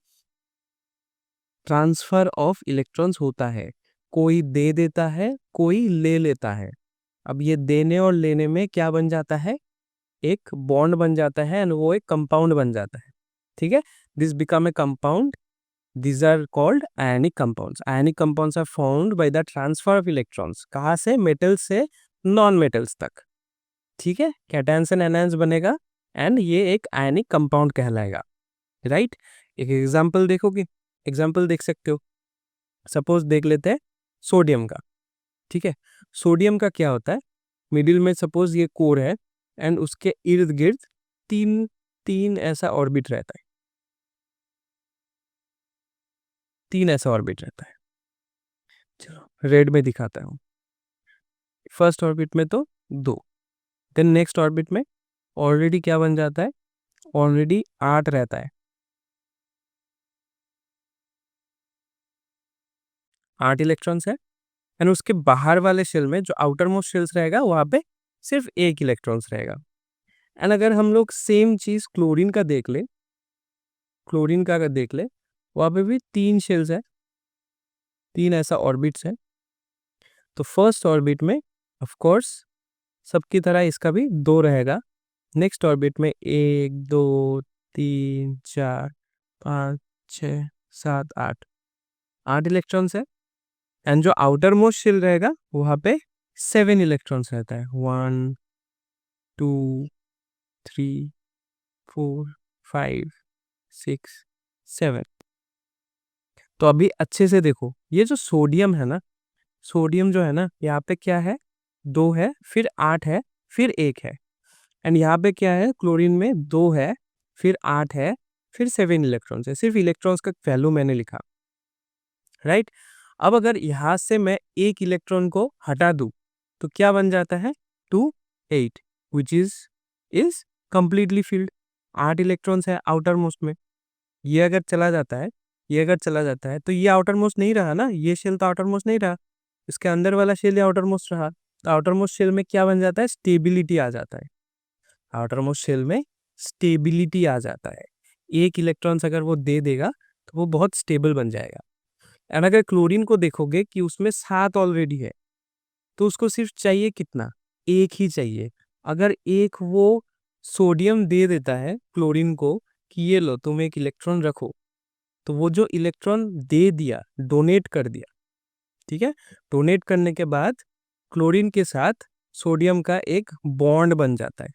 ट्रांसफर ऑफ इलेक्ट्रॉन्स होता है। कोई दे देता है, कोई ले लेता है। अब ये देने और लेने में क्या बन जाता है, एक बॉन्ड बन जाता है एंड वो एक कंपाउंड बन जाता है, ठीक है, this become a compound, these are called ionic compounds. Ionic compounds are formed by the transfer of electrons. कहाँ से? मेटल से नॉन मेटल्स तक, ठीक है, कैटायंस एंड एनायंस बनेगा एंड ये एक आयनिक कंपाउंड कहलाएगा, राइट। एक एग्जांपल देखोगे, एग्जांपल देख सकते हो, सपोज देख लेते हैं सोडियम का, ठीक है। सोडियम का क्या होता है, मिडिल में सपोज ये कोर है एंड उसके इर्द गिर्द तीन तीन ऐसा ऑर्बिट रहता है, तीन ऐसा ऑर्बिट रहता है। चलो रेड में दिखाता हूँ। फर्स्ट ऑर्बिट में तो दो, देन नेक्स्ट ऑर्बिट में ऑलरेडी क्या बन जाता है, ऑलरेडी 8 रहता है, 8 इलेक्ट्रॉन्स है एंड उसके बाहर वाले शेल में जो आउटर मोस्ट शेल्स रहेगा वहां पे सिर्फ एक इलेक्ट्रॉन्स रहेगा। एंड अगर हम लोग सेम चीज क्लोरीन का देख ले, क्लोरीन का अगर देख ले, वहां पे भी 3 शेल्स है, 3 ऐसा ऑर्बिट्स है। तो फर्स्ट ऑर्बिट में ऑफ कोर्स सबकी तरह इसका भी 2 रहेगा, नेक्स्ट ऑर्बिट में 1 2 3 4 5 6 7 8, 8 इलेक्ट्रॉन्स है एंड जो आउटर मोस्ट शेल रहेगा वहां पे 7 इलेक्ट्रॉन्स रहता है, 1 2 3 4 5 6 7। तो अभी अच्छे से देखो, ये जो सोडियम है ना, सोडियम जो है ना, यहाँ पे क्या है, 2 है, फिर 8 है, फिर 1 है। एंड यहाँ पे क्या है, क्लोरीन में 2 है, फिर 8 है, फिर 7 इलेक्ट्रॉन्स है। सिर्फ इलेक्ट्रॉन्स का वैल्यू मैंने लिखा, राइट। अब अगर यहाँ से मैं एक इलेक्ट्रॉन को हटा दूं तो क्या बन जाता है, 2 8, which is completely filled. 8 electrons है आउटर मोस्ट में, ये अगर चला जाता है, ये अगर चला जाता है तो ये आउटर मोस्ट नहीं रहा ना, ये शेल तो आउटर मोस्ट नहीं रहा, इसके अंदर वाला शेल आउटर मोस्ट रहा। तो आउटर मोस्ट शेल में क्या बन जाता है, स्टेबिलिटी आ जाता है, आउटर मोस्ट शेल में स्टेबिलिटी आ जाता है। एक इलेक्ट्रॉन्स अगर वो दे देगा तो वो बहुत स्टेबल बन जाएगा। एंड अगर क्लोरीन को देखोगे कि उसमें 7 ऑलरेडी है, तो उसको सिर्फ चाहिए कितना, एक ही चाहिए। अगर एक वो सोडियम दे देता है क्लोरीन को कि ये लो तुम एक इलेक्ट्रॉन रखो, तो वो जो इलेक्ट्रॉन दे दिया, डोनेट कर दिया, ठीक है, डोनेट करने के बाद क्लोरीन के साथ सोडियम का एक बॉन्ड बन जाता है।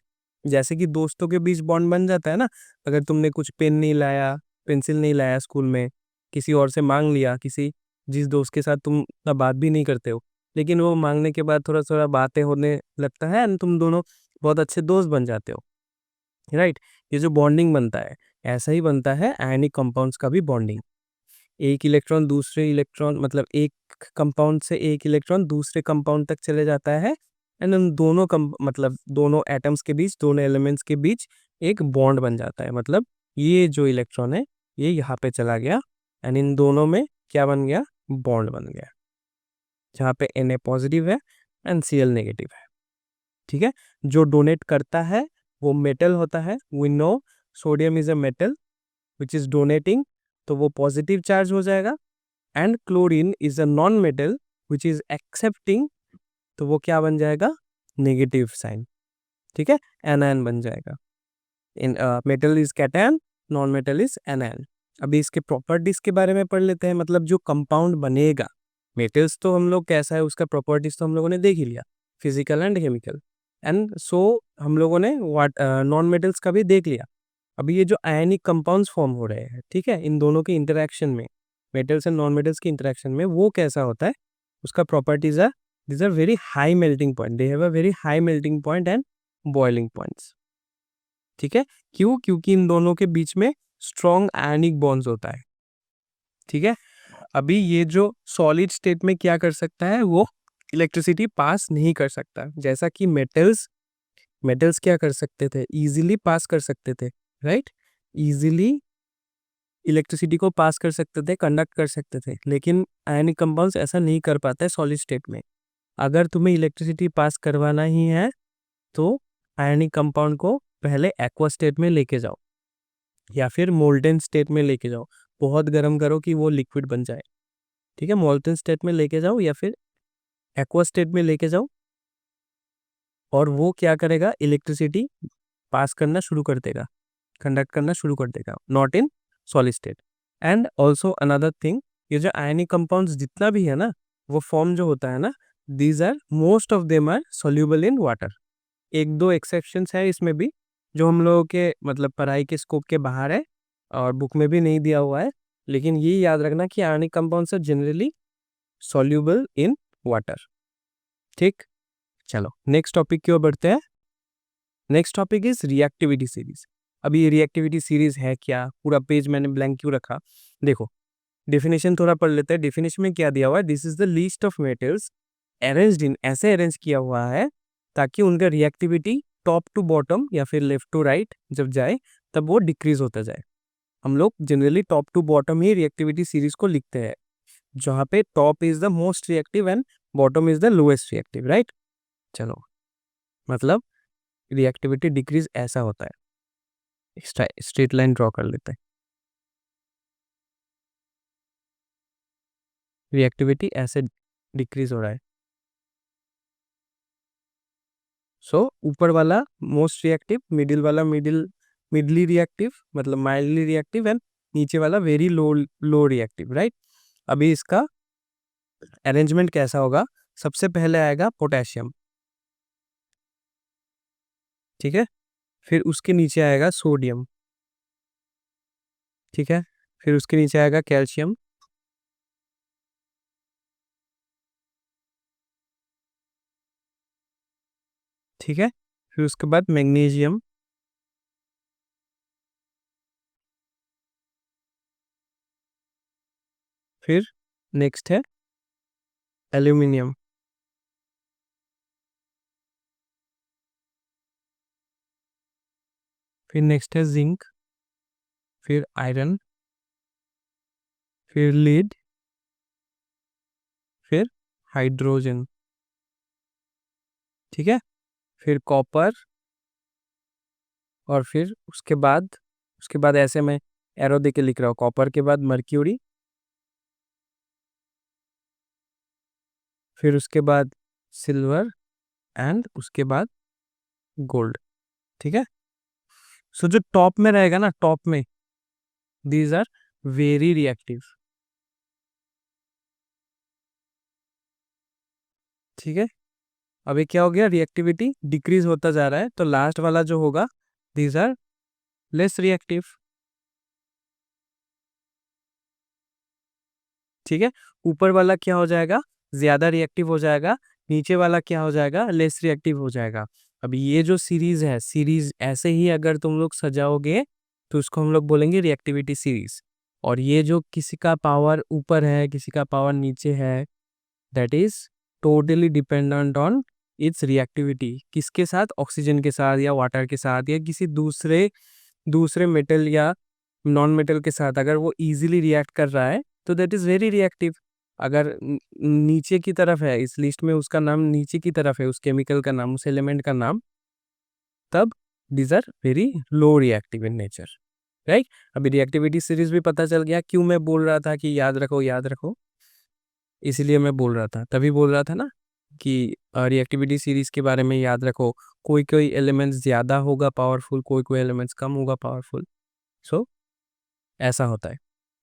जैसे कि दोस्तों के बीच बॉन्ड बन जाता है ना, अगर तुमने कुछ पेन नहीं लाया, पेंसिल नहीं लाया स्कूल में, किसी और से मांग लिया, किसी जिस दोस्त के साथ तुम ना बात भी नहीं करते हो, लेकिन वो मांगने के बाद थोड़ा थोड़ा बातें होने लगता है एंड तुम दोनों बहुत अच्छे दोस्त बन जाते हो, राइट। ये जो बॉन्डिंग बनता है, ऐसा ही बनता है आयनिक कंपाउंड्स का भी बॉन्डिंग। एक इलेक्ट्रॉन दूसरे इलेक्ट्रॉन, मतलब एक कंपाउंड से एक इलेक्ट्रॉन दूसरे कंपाउंड तक चले जाता है एंड उन दोनों मतलब दोनों एटम्स के बीच, दोनों एलिमेंट्स के बीच एक बॉन्ड बन जाता है। मतलब ये जो इलेक्ट्रॉन है ये यहाँ पे चला गया एंड इन दोनों में क्या बन गया, बॉन्ड बन गया, जहाँ पे Na पॉजिटिव है एंड Cl नेगेटिव है, ठीक है। जो डोनेट करता है वो मेटल होता है, we know sodium is a metal which is donating, तो वो पॉजिटिव चार्ज हो जाएगा। And chlorine is a non metal which is accepting, तो वो क्या बन जाएगा, नेगेटिव साइन, ठीक है, एनायन बन जाएगा। इन metal is cation, non metal is anion. अभी इसके प्रॉपर्टीज के बारे में पढ़ लेते हैं, मतलब जो कंपाउंड बनेगा, मेटल्स तो हम लोग कैसा है उसका प्रॉपर्टीज तो हम लोगों ने देख ही लिया, physical and chemical, and so हम लोगों ने नॉन मेटल्स का भी देख लिया। अभी ये जो आयनिक कंपाउंड्स फॉर्म हो रहे हैं, ठीक है, इन दोनों के इंटरेक्शन में, मेटल्स एंड नॉन मेटल्स के इंटरेक्शन में वो कैसा होता है, उसका प्रॉपर्टीज है, these are very high melting point, they have a very high melting point and boiling points, ठीक है। क्यों, क्योंकि इन दोनों के बीच में स्ट्रॉन्ग आयनिक बॉन्ड्स होता है, ठीक है। अभी ये जो सॉलिड स्टेट में क्या कर सकता है, वो इलेक्ट्रिसिटी पास नहीं कर सकता, जैसा कि मेटल्स, मेटल्स क्या कर सकते थे, इजीली पास कर सकते थे, राइट, इजीली इलेक्ट्रिसिटी को पास कर सकते थे, कंडक्ट कर सकते थे, लेकिन आयनिक कंपाउंड्स ऐसा नहीं कर पाता है सॉलिड स्टेट में। अगर तुम्हें इलेक्ट्रिसिटी पास करवाना ही है तो आयनिक कंपाउंड को पहले एक्वा स्टेट में लेके जाओ या फिर मोल्टेन स्टेट में लेके जाओ, बहुत गर्म करो कि वो लिक्विड बन जाए, ठीक है, मोल्टेन स्टेट में लेके जाओ या फिर एक्वा स्टेट में लेके जाओ, और वो क्या करेगा, इलेक्ट्रिसिटी पास करना शुरू कर देगा। कंडक्ट करना शुरू कर देगा, not in solid state. And also another thing, ये जो आयनिक कंपाउंड्स जितना भी है ना, वो फॉर्म जो होता है ना, these are most of them are soluble in water. एक दो एक्सेप्शंस है इसमें भी, जो हम लोगों के मतलब पढ़ाई के स्कोप के बाहर है और बुक में भी नहीं दिया हुआ है, लेकिन ये याद रखना कि ionic compounds are generally soluble in water. ठीक, चलो नेक्स्ट टॉपिक की ओर बढ़ते हैं। Next topic is reactivity series. अभी ये रिएक्टिविटी सीरीज है क्या, पूरा पेज मैंने ब्लैंक क्यों रखा, देखो डेफिनेशन थोड़ा पढ़ लेते हैं। डेफिनेशन में क्या दिया हुआ है, this is the list of metals arranged in, ऐसे अरेंज किया हुआ है ताकि उनका रिएक्टिविटी टॉप टू बॉटम या फिर लेफ्ट टू राइट जब जाए तब वो डिक्रीज होता जाए। हम लोग जनरली टॉप टू बॉटम ही रिएक्टिविटी सीरीज को लिखते हैं, जहाँ पे top is the most reactive and bottom is the lowest reactive, right. चलो मतलब रिएक्टिविटी डिक्रीज ऐसा होता है, स्ट्रेट लाइन ड्रॉ कर लेते हैं। रिएक्टिविटी ऐसे डिक्रीज हो रहा है। सो ऊपर वाला मोस्ट रिएक्टिव, मिडिल वाला मिडली रिएक्टिव मतलब माइल्डली रिएक्टिव, एंड नीचे वाला very low low reactive, right. अभी इसका अरेंजमेंट कैसा होगा, सबसे पहले आएगा पोटेशियम, ठीक है, फिर उसके नीचे आएगा सोडियम, ठीक है, फिर उसके नीचे आएगा कैल्शियम, ठीक है, फिर उसके बाद मैग्नीशियम, फिर नेक्स्ट है एल्यूमिनियम, फिर नेक्स्ट है जिंक, फिर आयरन, फिर लीड, फिर हाइड्रोजन, ठीक है, फिर कॉपर, और फिर उसके बाद ऐसे मैं एरो दे के लिख रहा हूँ, कॉपर के बाद मर्क्यूरी, फिर उसके बाद सिल्वर, एंड उसके बाद गोल्ड, ठीक है। सो जो टॉप में रहेगा ना, टॉप में दीज आर वेरी रिएक्टिव, ठीक है। अभी क्या हो गया, रिएक्टिविटी डिक्रीज होता जा रहा है, तो लास्ट वाला जो होगा दीज आर लेस रिएक्टिव, ठीक है। ऊपर वाला क्या हो जाएगा, ज्यादा रिएक्टिव हो जाएगा, नीचे वाला क्या हो जाएगा, लेस रिएक्टिव हो जाएगा। अब ये जो सीरीज है, सीरीज ऐसे ही अगर तुम लोग सजाओगे तो उसको हम लोग बोलेंगे रिएक्टिविटी सीरीज। और ये जो किसी का पावर ऊपर है किसी का पावर नीचे है, that is totally dependent on it's reactivity, किसके साथ, ऑक्सीजन के साथ या वाटर के साथ या किसी दूसरे दूसरे मेटल या नॉन मेटल के साथ। अगर वो इजीली रिएक्ट कर रहा है तो दैट इज वेरी रिएक्टिव। अगर नीचे की तरफ है, इस लिस्ट में उसका नाम नीचे की तरफ है, उस केमिकल का नाम, उस एलिमेंट का नाम, तब these are very low reactive in nature, right. अभी रिएक्टिविटी सीरीज भी पता चल गया, क्यों मैं बोल रहा था कि याद रखो याद रखो, इसीलिए मैं बोल रहा था, तभी बोल रहा था ना कि रिएक्टिविटी सीरीज के बारे में याद रखो। कोई कोई एलिमेंट्स ज्यादा होगा पावरफुल, कोई कोई एलिमेंट्स कम होगा पावरफुल, सो ऐसा होता है,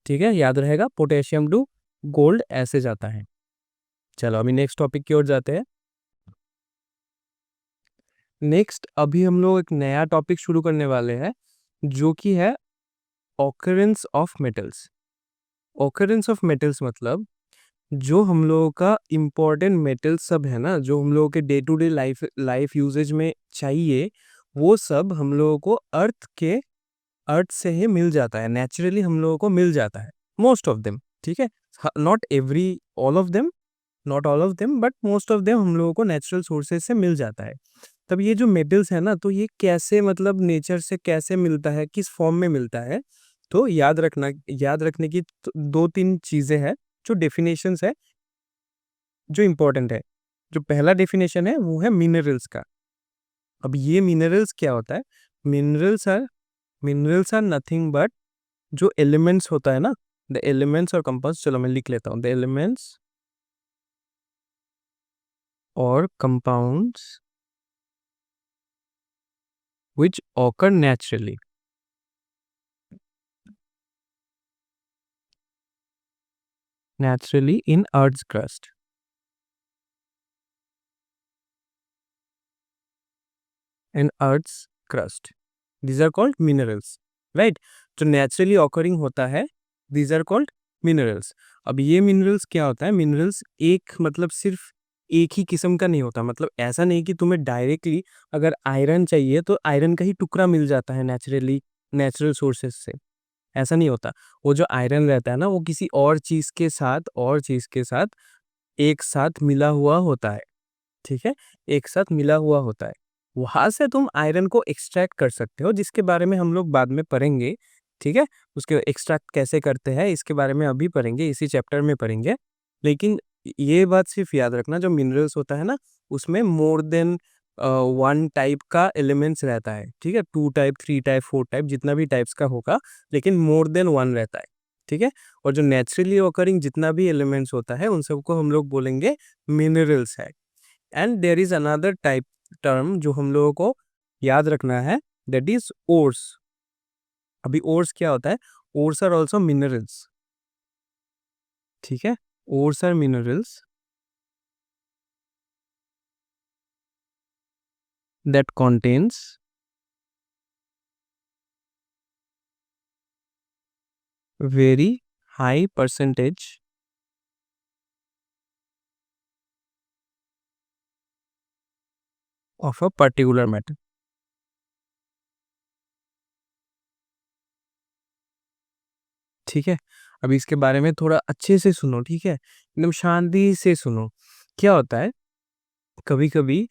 ठीक है, याद रहेगा। पोटेशियम टू गोल्ड ऐसे जाता है। चलो अभी नेक्स्ट टॉपिक की ओर जाते हैं। नेक्स्ट अभी हम लोग एक नया टॉपिक शुरू करने वाले हैं, जो कि है occurrence of metals. Occurrence of metals मतलब जो हम लोगों का इम्पोर्टेंट मेटल सब है ना, जो हम लोगों के day to day life life usages में चाहिए, वो सब हम लोगों को अर्थ से ही मिल जाता है, नेचुरली हम लोगों को मिल जाता है, मोस्ट ऑफ देम, ठीक है। Not every all of them, not all of them but most of them हम लोगों को नेचुरल सोर्सेज से मिल जाता है। तब ये जो मेटल्स है ना, तो ये कैसे मतलब नेचर से कैसे मिलता है, किस फॉर्म में मिलता है, तो याद रखने की दो तीन चीजें हैं, जो डेफिनेशंस है, जो इम्पोर्टेंट है। जो पहला डेफिनेशन है वो है मिनरल्स का। अब ये मिनरल्स क्या होता है, मिनरल्स आर नथिंग बट जो एलिमेंट्स होता है ना, द एलिमेंट्स और कंपाउंड्स, चलो मैं लिख लेता हूँ, द एलिमेंट्स और compounds which occur naturally, naturally in earth's crust. In earth's crust, these are called minerals, right? जो naturally occurring होता है, these are called minerals. अब ये minerals क्या होता है? minerals एक मतलब सिर्फ एक ही किस्म का नहीं होता, मतलब ऐसा नहीं कि तुम्हें डायरेक्टली अगर आयरन चाहिए तो आयरन का ही टुकड़ा मिल जाता है नेचुरली, नेचुरल सोर्सेस से, ऐसा नहीं होता। वो जो आयरन रहता है ना, वो किसी और चीज़ के साथ एक साथ मिला हुआ होता है, ठीक है? एक साथ मिला हुआ होता है। वहाँ से तुम आयरन को एक्सट्रैक्ट कर सकते हो, जिसके बारे में हम लोग बाद में पढ़ेंगे, ठीक है? उसके एक्सट्रैक्ट कैसे करते हैं, इसके बारे में अभी पढ़ेंगे, इसी चैप्टर में पढ़ेंगे। लेकिन ये बात सिर्फ याद रखना, जो मिनरल्स होता है ना, उसमें मोर देन 1 टाइप का एलिमेंट्स रहता है, ठीक है? 2 टाइप, 3 टाइप, 4 टाइप, जितना भी टाइप्स का होगा, लेकिन मोर देन 1 रहता है, ठीक है? और जो नेचुरली ऑकरिंग जितना भी एलिमेंट्स होता है, उन सबको हम लोग बोलेंगे मिनरल्स है। And there is another type term जो हम लोगों को याद रखना है, दैट इज ओर्स। अभी ओर्स क्या होता है? ओर्स आर ऑल्सो मिनरल्स, ठीक है? Ores are minerals that contains very high percentage of a particular matter. ठीक है? अभी इसके बारे में थोड़ा अच्छे से सुनो, ठीक है? एकदम शांति से सुनो। क्या होता है, कभी-कभी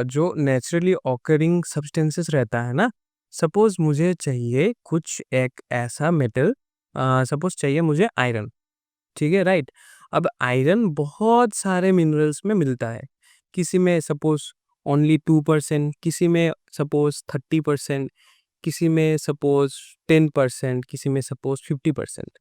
जो नेचुरली ऑकरिंग सब्सटेंसेस रहता है ना, सपोज़ मुझे चाहिए कुछ एक ऐसा मेटल, सपोज़ चाहिए मुझे आयरन, ठीक है, राइट? अब आयरन बहुत सारे मिनरल्स में मिलता है। किसी में सपोज़ ओनली 2%, किसी में सपोज़ 30%, किसी में सपोज़ 10%, किसी में सपोज़ 50%,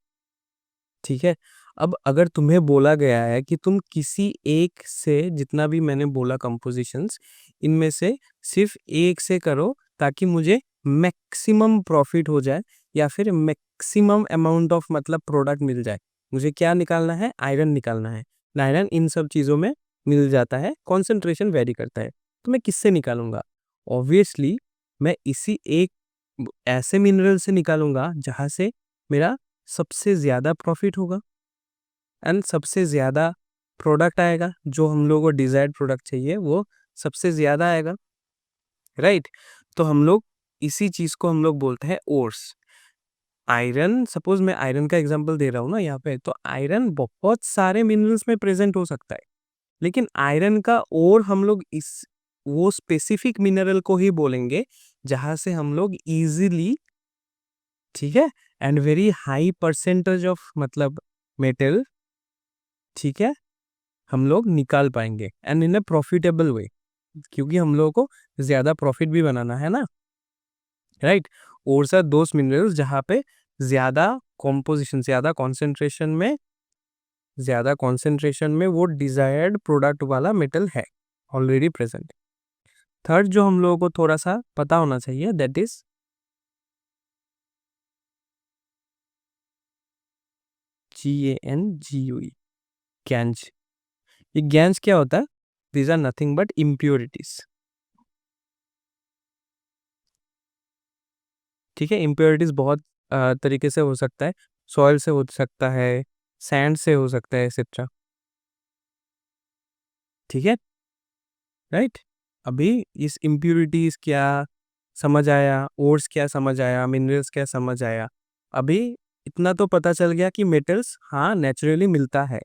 ठीक है? अब अगर तुम्हें बोला गया है कि तुम किसी एक से, जितना भी मैंने बोला कंपोज़िशंस, इनमें से सिर्फ़ एक से करो ताकि मुझे मैक्सिमम प्रॉफ़िट हो जाए या फिर मैक्सिमम अमाउंट ऑफ मतलब प्रोडक्ट मिल जाए। मुझे क्या निकालना है? आयरन निकालना है। आयरन इन सब चीज़ों में मिल जाता है, कॉन्सन्ट्रेशन वैरी करता है। तो मैं किससे निकालूँगा? ऑब्वियसली मैं इसी एक ऐसे मिनरल से निकालूँगा जहाँ से मेरा सबसे ज़्यादा प्रॉफ़िट होगा एंड सबसे ज़्यादा प्रोडक्ट आएगा, जो हम लोगों को डिज़ायर्ड प्रोडक्ट चाहिए वो सबसे ज़्यादा आएगा, राइट? तो हम लोग इसी चीज़ को हम लोग बोलते हैं ओर्स। आयरन, सपोज़ मैं आयरन का एग्ज़ाम्पल दे रहा हूँ ना यहाँ पे, तो आयरन बहुत सारे मिनरल्स में प्रेज़ेंट हो सकता है, लेकिन आयरन का ओर हम लोग इस वो स्पेसिफिक मिनरल को ही बोलेंगे, जहाँ से हम लोग ईज़िली, ठीक है? And very high percentage of मतलब मेटल, ठीक है? हम लोग निकाल पाएँगे एंड इन अ प्रॉफिटेबल वे, क्योंकि हम लोगों को ज़्यादा प्रॉफिट भी बनाना है ना, right? Ores are those minerals जहाँ पे ज़्यादा कॉम्पोज़िशन, ज़्यादा कॉन्सन्ट्रेशन में वो डिज़ायर्ड प्रोडक्ट वाला मेटल है, ऑलरेडी प्रेज़ेंट। थर्ड जो हम लोगों को थोड़ा-सा पता होना चाहिए, दैट इज़ GANGUE, गैंज। ये गैंज क्या होता है? These are nothing but impurities, ठीक है? इम्प्योरिटीज़ बहुत तरीके से हो सकता है, सॉइल से हो सकता है, सैंड से हो सकता है, एक्सेट्रा, ठीक है? राइट? अभी इस इम्प्योरिटीज़ क्या समझ आया, ओर्स क्या समझ आया, मिनरल्स क्या समझ आया? अभी इतना तो पता चल गया कि मेटल्स हाँ, नेचुरली मिलता है।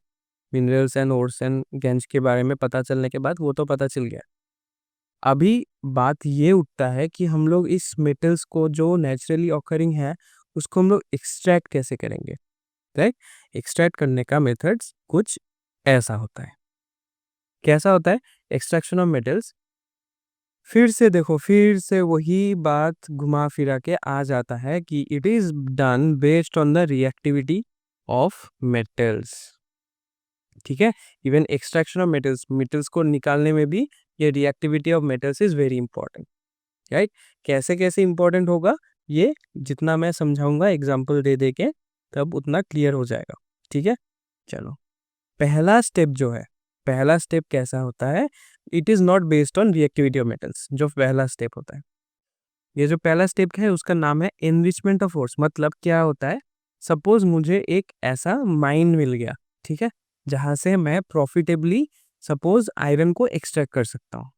मिनरल्स एंड ओर्स एंड गैंज के बारे में पता चलने के बाद वो तो पता चल गया। अभी बात ये उठता है कि हम लोग इस मेटल्स को जो नेचुरली ऑकरिंग है, उसको हम लोग एक्सट्रैक्ट कैसे करेंगे, राइट? एक्सट्रैक्ट करने का मेथड्स कुछ ऐसा होता है। कैसा होता है एक्सट्रैक्शन ऑफ मेटल्स? फिर से देखो, फिर से वही बात घुमा-फिरा के आ जाता है कि it is done based on the reactivity of metals, ठीक है? Even extraction of metals, metals को निकालने में भी ये reactivity of metals is very important, right? कैसे-कैसे इंपॉर्टेंट होगा, ये जितना मैं समझाऊँगा एग्ज़ाम्पल दे-दे के, तब उतना क्लियर हो जाएगा, ठीक है? चलो, पहला स्टेप कैसा होता है? It is not based on reactivity of metals. जो पहला स्टेप होता है, ये जो पहला स्टेप है उसका नाम है एनरिचमेंट ऑफ ओर्स। मतलब क्या होता है? सपोज मुझे एक ऐसा माइन मिल गया, ठीक है, जहां से मैं प्रॉफिटेबली सपोज आयरन को एक्सट्रैक्ट कर सकता हूँ।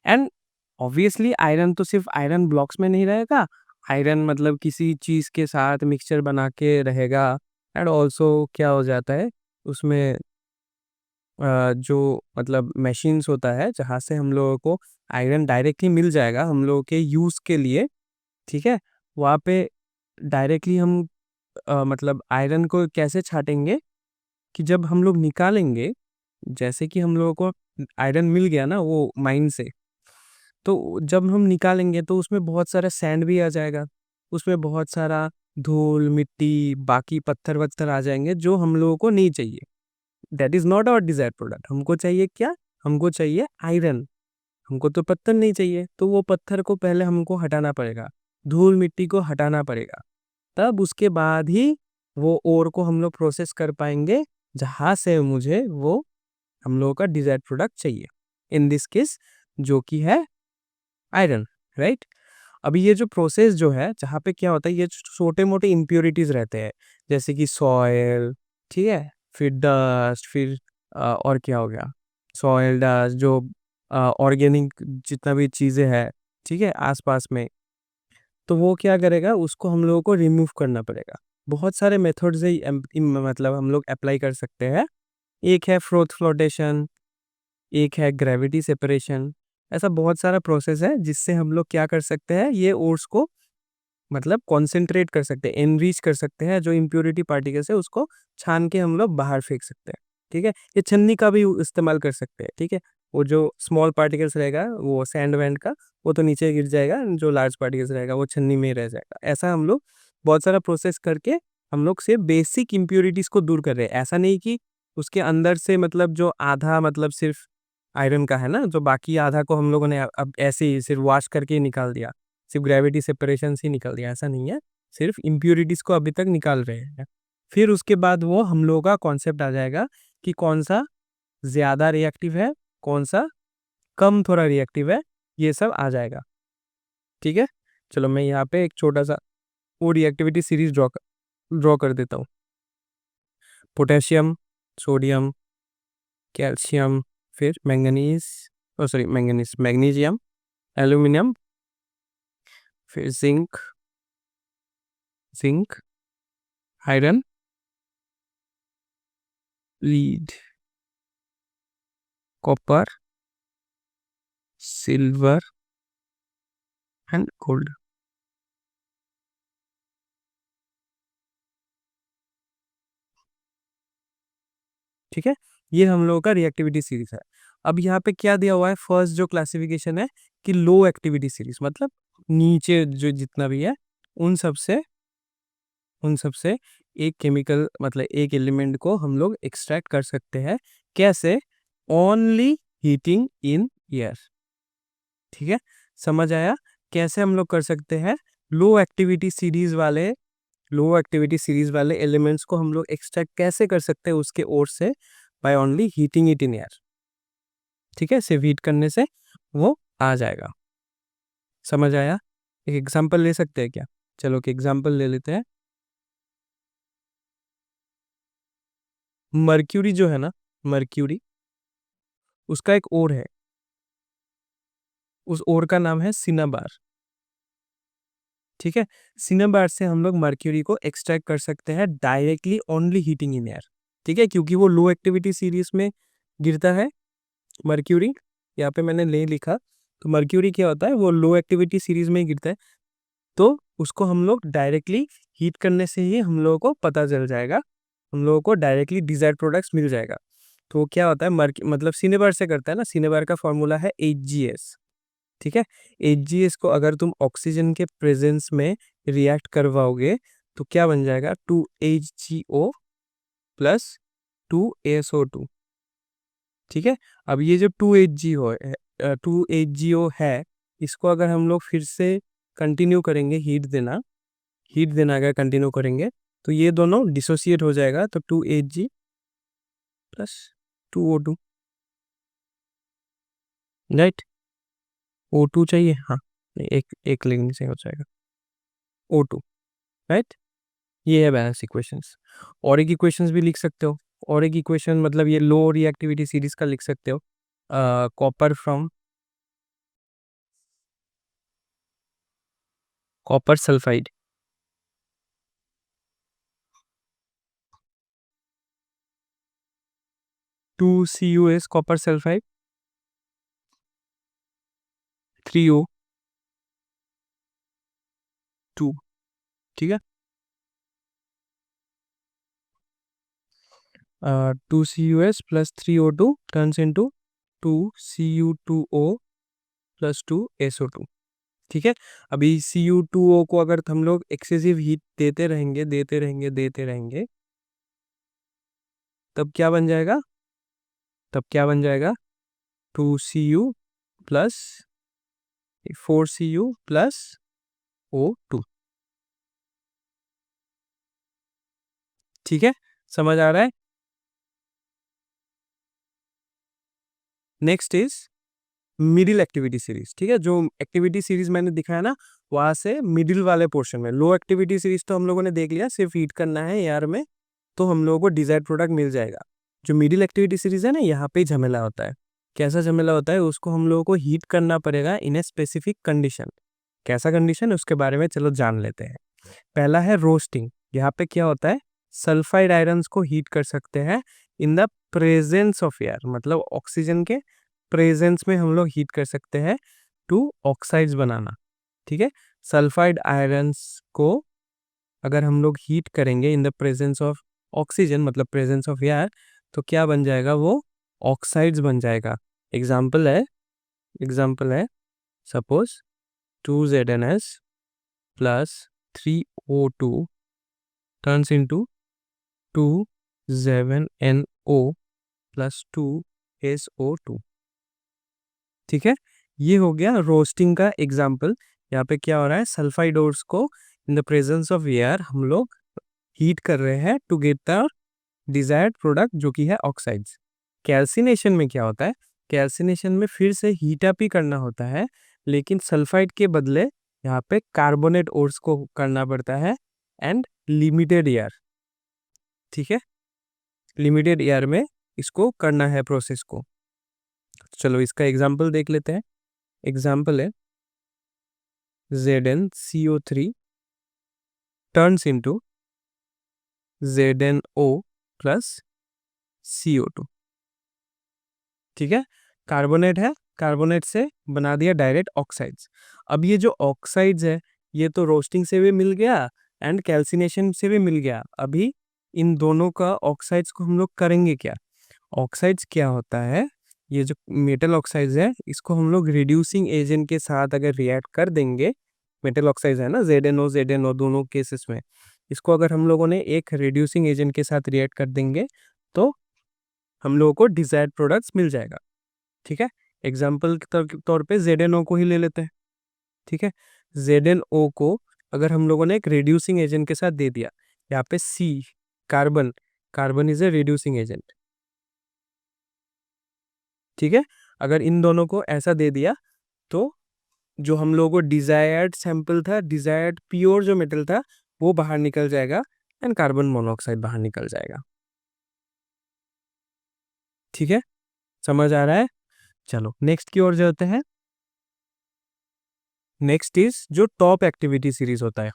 एंड ऑब्वियसली आयरन तो सिर्फ आयरन ब्लॉक्स में नहीं रहेगा, आयरन मतलब किसी चीज़ के साथ मिक्सचर बना के रहेगा। एंड ऑल्सो क्या हो जाता है उसमें, जो मतलब मशीन्स होता है जहाँ से हम लोगों को आयरन डायरेक्टली मिल जाएगा हम लोगों के यूज़ के लिए, ठीक है, वहाँ पे डायरेक्टली हम मतलब आयरन को कैसे छाटेंगे कि जब हम लोग निकालेंगे, जैसे कि हम लोगों को आयरन मिल गया ना वो माइन से, तो जब हम निकालेंगे तो उसमें बहुत सारा सैंड भी आ जाएगा, उसमें बहुत सारा धूल मिट्टी बाकी पत्थर वत्थर आ जाएंगे जो हम लोगों को नहीं चाहिए। That is not our desire product. हमको चाहिए क्या? हमको चाहिए आयरन। हमको तो पत्थर नहीं चाहिए, तो वो पत्थर को पहले हमको हटाना पड़ेगा, धूल मिट्टी को हटाना पड़ेगा, तब उसके बाद ही वो ओर को हम लोग प्रोसेस कर पाएंगे जहाँ से मुझे वो हम लोगों का डिजायर्ड प्रोडक्ट चाहिए, इन दिस केस जो कि है आयरन, राइट। अभी ये जो प्रोसेस जो है जहाँ पे क्या होता है, ये छोटे मोटे इम्प्योरिटीज रहते हैं, जैसे कि सॉयल, ठीक है, फिर डस्ट, फिर और क्या हो गया, सॉयल डस्ट, जो ऑर्गेनिक जितना भी चीज़ें हैं, ठीक है, आसपास में, तो वो क्या करेगा, उसको हम लोगों को रिमूव करना पड़ेगा। बहुत सारे मेथड्स है मतलब हम लोग अप्लाई कर सकते हैं। एक है फ्रोथ फ्लोटेशन, एक है ग्रेविटी सेपरेशन। ऐसा बहुत सारा प्रोसेस है जिससे हम लोग क्या कर सकते हैं, ये ओर्स को मतलब कॉन्सेंट्रेट कर सकते हैं, एनरिच कर सकते हैं, जो इम्प्योरिटी पार्टिकल्स है उसको छान के हम लोग बाहर फेंक सकते हैं, ठीक है। ये छन्नी का भी इस्तेमाल कर सकते हैं, ठीक है। वो जो स्मॉल पार्टिकल्स रहेगा वो सैंड वैंड का, वो तो नीचे गिर जाएगा, जो लार्ज पार्टिकल्स रहेगा वो छन्नी में ही रह जाएगा। ऐसा हम लोग बहुत सारा प्रोसेस करके हम लोग से बेसिक इम्प्योरिटीज को दूर कर रहे हैं। ऐसा नहीं कि उसके अंदर से मतलब जो आधा मतलब सिर्फ आयरन का है ना, जो बाकी आधा को हम लोगों ने अब ऐसे ही सिर्फ वॉश करके ही निकाल दिया, सिर्फ ग्रेविटी सेपरेशन से ही निकाल दिया, ऐसा नहीं है। सिर्फ इम्प्योरिटीज को अभी तक निकाल रहे हैं। फिर उसके बाद वो हम लोगों का कॉन्सेप्ट आ जाएगा कि कौन सा ज़्यादा रिएक्टिव है, कौन सा कम थोड़ा रिएक्टिव है, ये सब आ जाएगा, ठीक है। चलो मैं यहाँ पे एक छोटा सा वो रिएक्टिविटी सीरीज ड्रॉ कर देता हूँ। पोटेशियम, सोडियम, कैल्शियम, फिर मैंगनीज, ओ सॉरी मैंगनीज, मैग्नीशियम, एल्यूमिनियम, फिर zinc, iron, lead, copper, silver and gold. ठीक है, ये हम लोगों का रिएक्टिविटी सीरीज है। अब यहाँ पे क्या दिया हुआ है, फर्स्ट जो क्लासिफिकेशन है कि लो एक्टिविटी सीरीज, मतलब नीचे जो जितना भी है उन सब से एक केमिकल मतलब एक एलिमेंट को हम लोग एक्सट्रैक्ट कर सकते हैं। कैसे? ओनली हीटिंग इन एयर, ठीक है, समझ आया कैसे हम लोग कर सकते हैं? लो एक्टिविटी सीरीज वाले एलिमेंट्स को हम लोग एक्सट्रैक्ट कैसे कर सकते हैं उसके ओर से? By only heating it in air, ठीक है, सिर्फ हीट करने से वो आ जाएगा। समझ आया? एक एग्जांपल ले सकते हैं क्या? चलो कि एग्जांपल ले लेते हैं। मर्क्यूरी जो है ना, मर्क्यूरी, उसका एक ओर है, उस ओर का नाम है सिनाबार, ठीक है। सिनाबार से हम लोग मर्क्यूरी को एक्सट्रैक्ट कर सकते हैं directly only heating in air, ठीक है, क्योंकि वो लो एक्टिविटी सीरीज में गिरता है मर्क्यूरी। यहाँ पे मैंने ले लिखा, तो मर्क्यूरी क्या होता है, वो लो एक्टिविटी सीरीज में ही गिरता है, तो उसको हम लोग डायरेक्टली हीट करने से ही हम लोगों को पता चल जाएगा, हम लोगों को डायरेक्टली डिजायर्ड प्रोडक्ट्स मिल जाएगा। तो वो क्या होता है, मतलब सिनेबार से करता है ना, सिनेबार का फॉर्मूला है Hgs, ठीक है। Hgs को अगर तुम ऑक्सीजन के प्रेजेंस में रिएक्ट करवाओगे तो क्या बन जाएगा, 2HgO प्लस 2SO2, ठीक है। अब ये जो 2HgO है, इसको अगर हम लोग फिर से कंटिन्यू करेंगे हीट देना अगर कंटिन्यू करेंगे तो ये दोनों डिसोसिएट हो जाएगा, तो 2Hg plus 2O2, right. O2 चाहिए, हाँ, नहीं, एक एक लिखने से हो जाएगा O2, राइट। ये है बैलेंस इक्वेशंस। और एक इक्वेशंस भी लिख सकते हो, और एक इक्वेशन मतलब ये लो रिएक्टिविटी सीरीज का लिख सकते हो, copper from copper sulphide, 2CuS copper sulphide, 3O2, ठीक है। 2CuS+3O2 turns into 2Cu2O plus 2SO2, ठीक है। अभी Cu2O को अगर हम लोग एक्सेसिव हीट देते रहेंगे तब क्या बन जाएगा 2Cu+4Cu+O2, ठीक है, समझ आ रहा है। Next is middle activity series, ठीक है। जो एक्टिविटी सीरीज मैंने दिखाया ना, वहां से मिडिल वाले पोर्शन में लो एक्टिविटी सीरीज तो हम लोगों ने देख लिया, सिर्फ हीट करना है एयर में, तो हम लोगों को डिजायर्ड प्रोडक्ट मिल जाएगा। जो मिडिल एक्टिविटी सीरीज है ना, यहाँ पे झमेला होता है। कैसा झमेला होता है, उसको हम लोगों को हीट करना पड़ेगा इन ए स्पेसिफिक कंडीशन। कैसा कंडीशन है उसके बारे में चलो जान लेते हैं। पहला है रोस्टिंग। यहाँ पे क्या होता है, सल्फाइड आयरन्स को हीट कर सकते हैं इन द प्रेजेंस ऑफ एयर, मतलब ऑक्सीजन के प्रेजेंस में हम लोग हीट कर सकते हैं टू ऑक्साइड्स बनाना, ठीक है। सल्फाइड आयरन्स को अगर हम लोग हीट करेंगे इन द प्रेजेंस ऑफ ऑक्सीजन, मतलब प्रेजेंस ऑफ एयर, तो क्या बन जाएगा, वो ऑक्साइड्स बन जाएगा। एग्जाम्पल है suppose 2ZnS plus 3O2 turns into 2 7NO plus 2SO2, ठीक है। ये हो गया रोस्टिंग का एग्जाम्पल। यहाँ पे क्या हो रहा है, सल्फाइड ओर्स को in the presence of air हम लोग हीट कर रहे हैं to get the desired product, जो कि है ऑक्साइड्स। कैल्सिनेशन में क्या होता है, कैल्सिनेशन में फिर से हीट अप ही करना होता है, लेकिन सल्फाइड के बदले यहाँ पे कार्बोनेट ओर्स को करना पड़ता है एंड लिमिटेड एयर, ठीक है। लिमिटेड एयर में इसको करना है प्रोसेस को। चलो इसका एग्जाम्पल देख लेते हैं। एग्जाम्पल है ZnCO3 turns into ZnO plus CO2, ठीक है। कार्बोनेट है, कार्बोनेट से बना दिया डायरेक्ट ऑक्साइड्स। अब ये जो ऑक्साइड्स है, ये तो रोस्टिंग से भी मिल गया एंड कैल्सिनेशन से भी मिल गया। अभी इन दोनों का ऑक्साइड्स को हम लोग करेंगे क्या। ऑक्साइड्स क्या होता है, ये जो मेटल ऑक्साइड्स है, इसको हम लोग रिड्यूसिंग एजेंट के साथ अगर रिएक्ट कर देंगे, मेटल ऑक्साइड्स है ना, ZnO दोनों केसेस में, इसको अगर हम लोगों ने एक रिड्यूसिंग एजेंट के साथ रिएक्ट कर देंगे तो हम लोगों को डिजायर्ड प्रोडक्ट्स मिल जाएगा, ठीक है। एग्जाम्पल के तौर पे ZnO को ही ले लेते हैं, ठीक है। ZnO को अगर हम लोगों ने एक रिड्यूसिंग एजेंट के साथ दे दिया, यहाँ पे C carbon, carbon is a reducing agent, ठीक है। अगर इन दोनों को ऐसा दे दिया तो जो हम लोगों को डिजायर्ड सैंपल था, डिजायर्ड प्योर जो मेटल था, वो बाहर निकल जाएगा एंड कार्बन मोनोऑक्साइड बाहर निकल जाएगा, ठीक है, समझ आ रहा है। चलो नेक्स्ट की ओर जाते हैं। नेक्स्ट इज जो टॉप एक्टिविटी सीरीज होता है।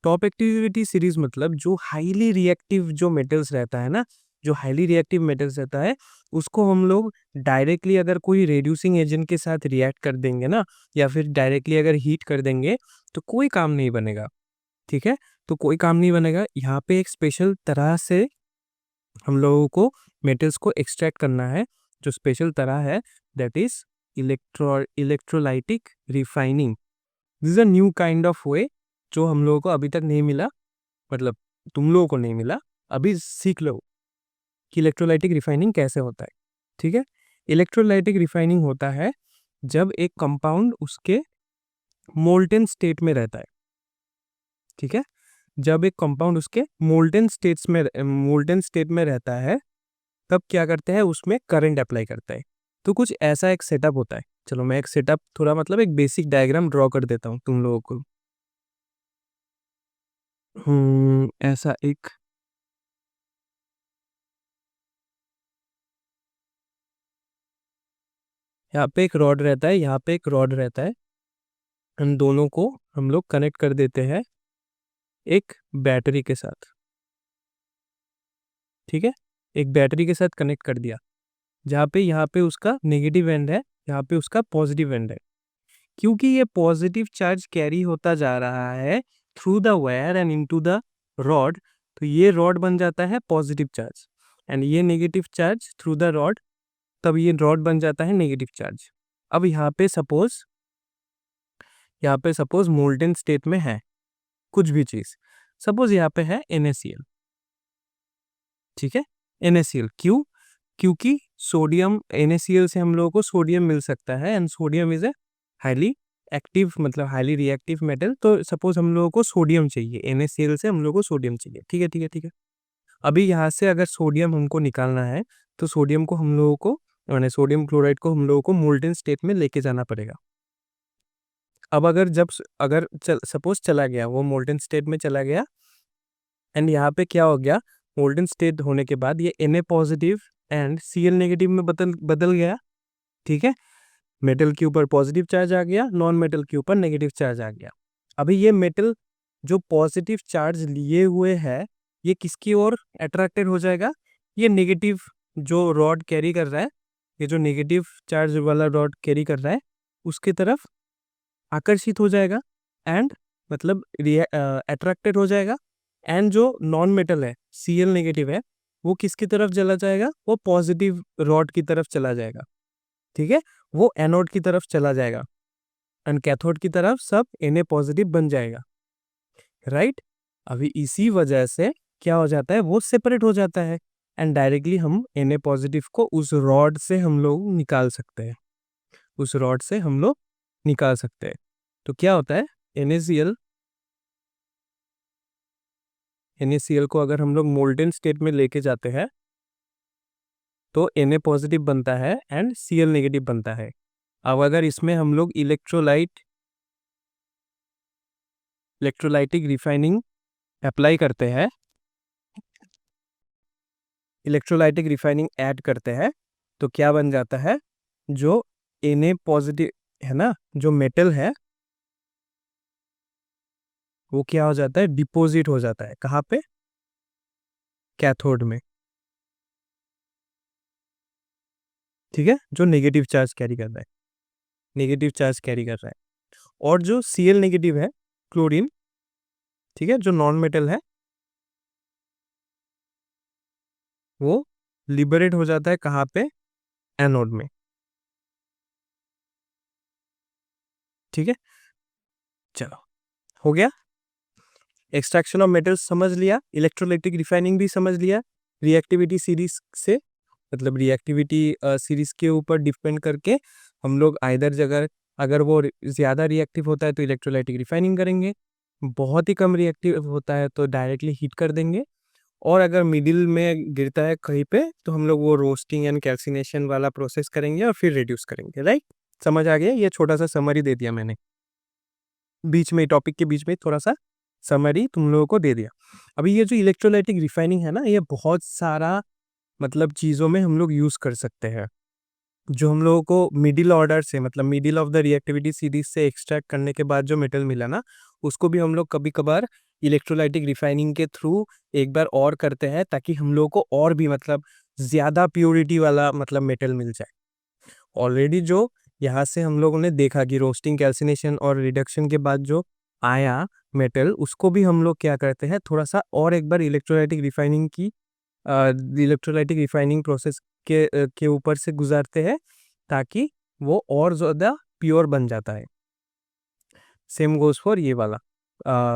टॉप एक्टिविटी सीरीज मतलब जो हाईली रिएक्टिव जो मेटल्स रहता है ना, जो हाईली रिएक्टिव मेटल्स रहता है, उसको हम लोग डायरेक्टली अगर कोई रेड्यूसिंग एजेंट के साथ रिएक्ट कर देंगे ना, या फिर डायरेक्टली अगर हीट कर देंगे, तो कोई काम नहीं बनेगा, ठीक है। तो कोई काम नहीं बनेगा। यहाँ पे एक स्पेशल तरह से हम लोगों को मेटल्स को एक्सट्रैक्ट करना है। जो स्पेशल तरह है that is electrolytic refining. This is a new kind of वे जो हम लोगों को अभी तक नहीं मिला, मतलब तुम लोगों को नहीं मिला। अभी सीख लो कि इलेक्ट्रोलाइटिक रिफाइनिंग कैसे होता है, ठीक है। इलेक्ट्रोलाइटिक रिफाइनिंग होता है जब एक कंपाउंड उसके मोल्टेन स्टेट में रहता है, ठीक है। जब एक कंपाउंड उसके मोल्टेन स्टेट में रहता है, तब क्या करते हैं, उसमें करंट अप्लाई करता है। तो कुछ ऐसा एक सेटअप होता है। चलो मैं एक सेटअप थोड़ा मतलब एक बेसिक डायग्राम ड्रॉ कर देता हूँ तुम लोगों को। ऐसा एक यहाँ पे एक रॉड रहता है, यहाँ पे एक रॉड रहता है। इन दोनों को हम लोग कनेक्ट कर देते हैं एक बैटरी के साथ। ठीक है, एक बैटरी के साथ कनेक्ट कर दिया, जहाँ पे यहाँ पे उसका नेगेटिव एंड है, यहाँ पे उसका पॉजिटिव एंड है। क्योंकि ये पॉजिटिव चार्ज कैरी होता जा रहा है through the wire and into the rod, तो ये रॉड बन जाता है पॉजिटिव चार्ज, एंड ये negative charge through the rod, तब ये रॉड बन जाता है नेगेटिव चार्ज। अब यहाँ पे सपोज मोल्टेन स्टेट में है कुछ भी चीज, सपोज यहाँ पे है NaCl। ठीक है, NaCl क्यों? क्योंकि सोडियम, NaCl से हम लोगों को सोडियम मिल सकता है, and sodium is a highly active मतलब हाईली रिएक्टिव मेटल। तो सपोज हम लोगों को सोडियम चाहिए, NaCl से हम लोगों को सोडियम चाहिए। ठीक है ठीक है ठीक है। अभी यहाँ से अगर सोडियम हमको निकालना है, तो सोडियम को हम लोगों को मैंने सोडियम क्लोराइड को हम लोगों को मोल्टेन स्टेट में लेके जाना पड़ेगा। अब अगर सपोज चला गया, वो मोल्टेन स्टेट में चला गया, एंड यहाँ पे क्या हो गया, मोल्टेन स्टेट होने के बाद ये Na positive and Cl negative में बदल गया। ठीक है, मेटल के ऊपर पॉजिटिव चार्ज आ गया, नॉन मेटल के ऊपर नेगेटिव चार्ज आ गया। अभी ये मेटल जो पॉजिटिव चार्ज लिए हुए है, ये किसकी ओर अट्रैक्टेड हो जाएगा, ये नेगेटिव जो रॉड कैरी कर रहा है, ये जो नेगेटिव चार्ज वाला रॉड कैरी कर रहा है उसके तरफ आकर्षित हो जाएगा, एंड मतलब अट्रैक्टेड हो जाएगा। एंड जो नॉन मेटल है, Cl नेगेटिव है, वो किसकी तरफ चला जाएगा, वो पॉजिटिव रॉड की तरफ चला जाएगा। ठीक है, वो एनोड की तरफ चला जाएगा, एंड कैथोड की तरफ सब Na पॉजिटिव बन जाएगा। राइट, अभी इसी वजह से क्या हो जाता है, वो सेपरेट हो जाता है, एंड डायरेक्टली हम Na पॉजिटिव को उस रॉड से हम लोग निकाल सकते हैं, उस रॉड से हम लोग निकाल सकते हैं। तो क्या होता है, NaCl को अगर हम लोग मोल्टेन स्टेट में लेके जाते हैं, तो Na पॉजिटिव बनता है एंड Cl नेगेटिव बनता है। अब अगर इसमें हम लोग इलेक्ट्रोलाइटिक रिफाइनिंग अप्लाई करते हैं, इलेक्ट्रोलाइटिक रिफाइनिंग ऐड करते हैं, तो क्या बन जाता है, जो Na पॉजिटिव है ना, जो मेटल है वो क्या हो जाता है, डिपोजिट हो जाता है। कहाँ पे, कैथोड में। ठीक है, जो नेगेटिव चार्ज कैरी कर रहा है, नेगेटिव चार्ज कैरी कर रहा है। और जो Cl नेगेटिव है, क्लोरीन, ठीक है, जो नॉन मेटल है, वो लिबरेट हो जाता है कहाँ पे, एनोड में। ठीक है, चलो हो गया। एक्सट्रैक्शन ऑफ मेटल्स समझ लिया, इलेक्ट्रोलाइटिक रिफाइनिंग भी समझ लिया। रिएक्टिविटी सीरीज से मतलब रिएक्टिविटी सीरीज के ऊपर डिपेंड करके हम लोग आइदर जगह, अगर वो ज़्यादा रिएक्टिव होता है तो इलेक्ट्रोलाइटिक रिफाइनिंग करेंगे, बहुत ही कम रिएक्टिव होता है तो डायरेक्टली हीट कर देंगे, और अगर मिडिल में गिरता है कहीं पे तो हम लोग वो रोस्टिंग एंड कैल्सिनेशन वाला प्रोसेस करेंगे और फिर रिड्यूस करेंगे। राइट, समझ आ गया? ये छोटा सा समरी दे दिया मैंने, बीच में टॉपिक के बीच में थोड़ा सा समरी तुम लोगों को दे दिया। अभी ये जो इलेक्ट्रोलाइटिक रिफाइनिंग है ना, ये बहुत सारा मतलब चीज़ों में हम लोग यूज़ कर सकते हैं। जो हम लोगों को मिडिल ऑर्डर से मतलब middle of the reactivity series से एक्सट्रैक्ट करने के बाद जो मेटल मिला ना, उसको भी हम लोग कभी कभार इलेक्ट्रोलाइटिक रिफाइनिंग के थ्रू एक बार और करते हैं, ताकि हम लोगों को और भी मतलब ज़्यादा प्योरिटी वाला मतलब मेटल मिल जाए। ऑलरेडी जो यहाँ से हम लोगों ने देखा कि रोस्टिंग, कैल्सिनेशन और रिडक्शन के बाद जो आया मेटल, उसको भी हम लोग क्या करते हैं, थोड़ा सा और एक बार इलेक्ट्रोलाइटिक रिफाइनिंग प्रोसेस के ऊपर से गुजारते हैं, ताकि वो और ज़्यादा प्योर बन जाता है। सेम गोज फॉर ये वाला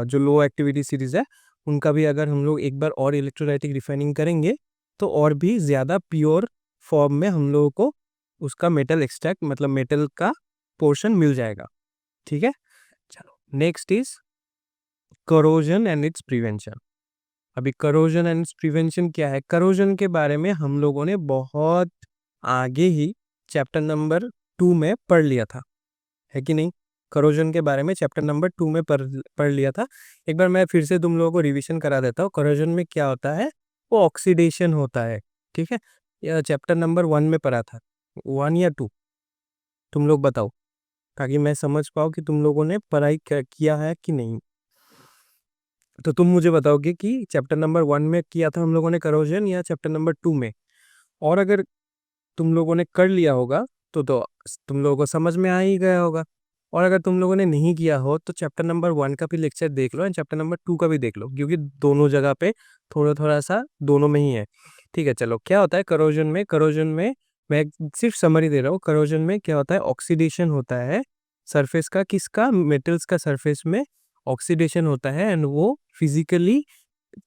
जो लो एक्टिविटी सीरीज है, उनका भी अगर हम लोग एक बार और इलेक्ट्रोलाइटिक रिफाइनिंग करेंगे तो और भी ज़्यादा प्योर फॉर्म में हम लोगों को उसका मेटल एक्सट्रैक्ट मतलब मेटल का पोर्शन मिल जाएगा। ठीक है, चलो next is corrosion and it's prevention. अभी करोजन एंड प्रिवेंशन क्या है, करोजन के बारे में हम लोगों ने बहुत आगे ही चैप्टर नंबर 2 में पढ़ लिया था, है कि नहीं। करोजन के बारे में चैप्टर नंबर 2 में पढ़ लिया था। एक बार मैं फिर से तुम लोगों को रिवीजन करा देता हूँ। करोजन में क्या होता है, वो ऑक्सीडेशन होता है, ठीक है। यह चैप्टर नंबर 1 में पढ़ा था, 1 या 2, तुम लोग बताओ, ताकि मैं समझ पाऊँ कि तुम लोगों ने पढ़ाई किया है कि नहीं। तो तुम मुझे बताओगे कि चैप्टर नंबर 1 में किया था हम लोगों ने करोजन, या चैप्टर नंबर 2 में। और अगर तुम लोगों ने कर लिया होगा तो तुम लोगों को समझ में आ ही गया होगा। और अगर तुम लोगों ने नहीं किया हो तो चैप्टर नंबर 1 का भी लेक्चर देख लो एंड चैप्टर नंबर 2 का भी देख लो, क्योंकि दोनों जगह पे थोड़ा थोड़ा सा दोनों में ही है, ठीक है। चलो, क्या होता है करोजन में, करोजन में मैं सिर्फ समरी दे रहा हूँ। करोजन में क्या होता है, ऑक्सीडेशन होता है सरफेस का, किसका, मेटल्स का सरफेस में ऑक्सीडेशन होता है एंड वो फिजिकली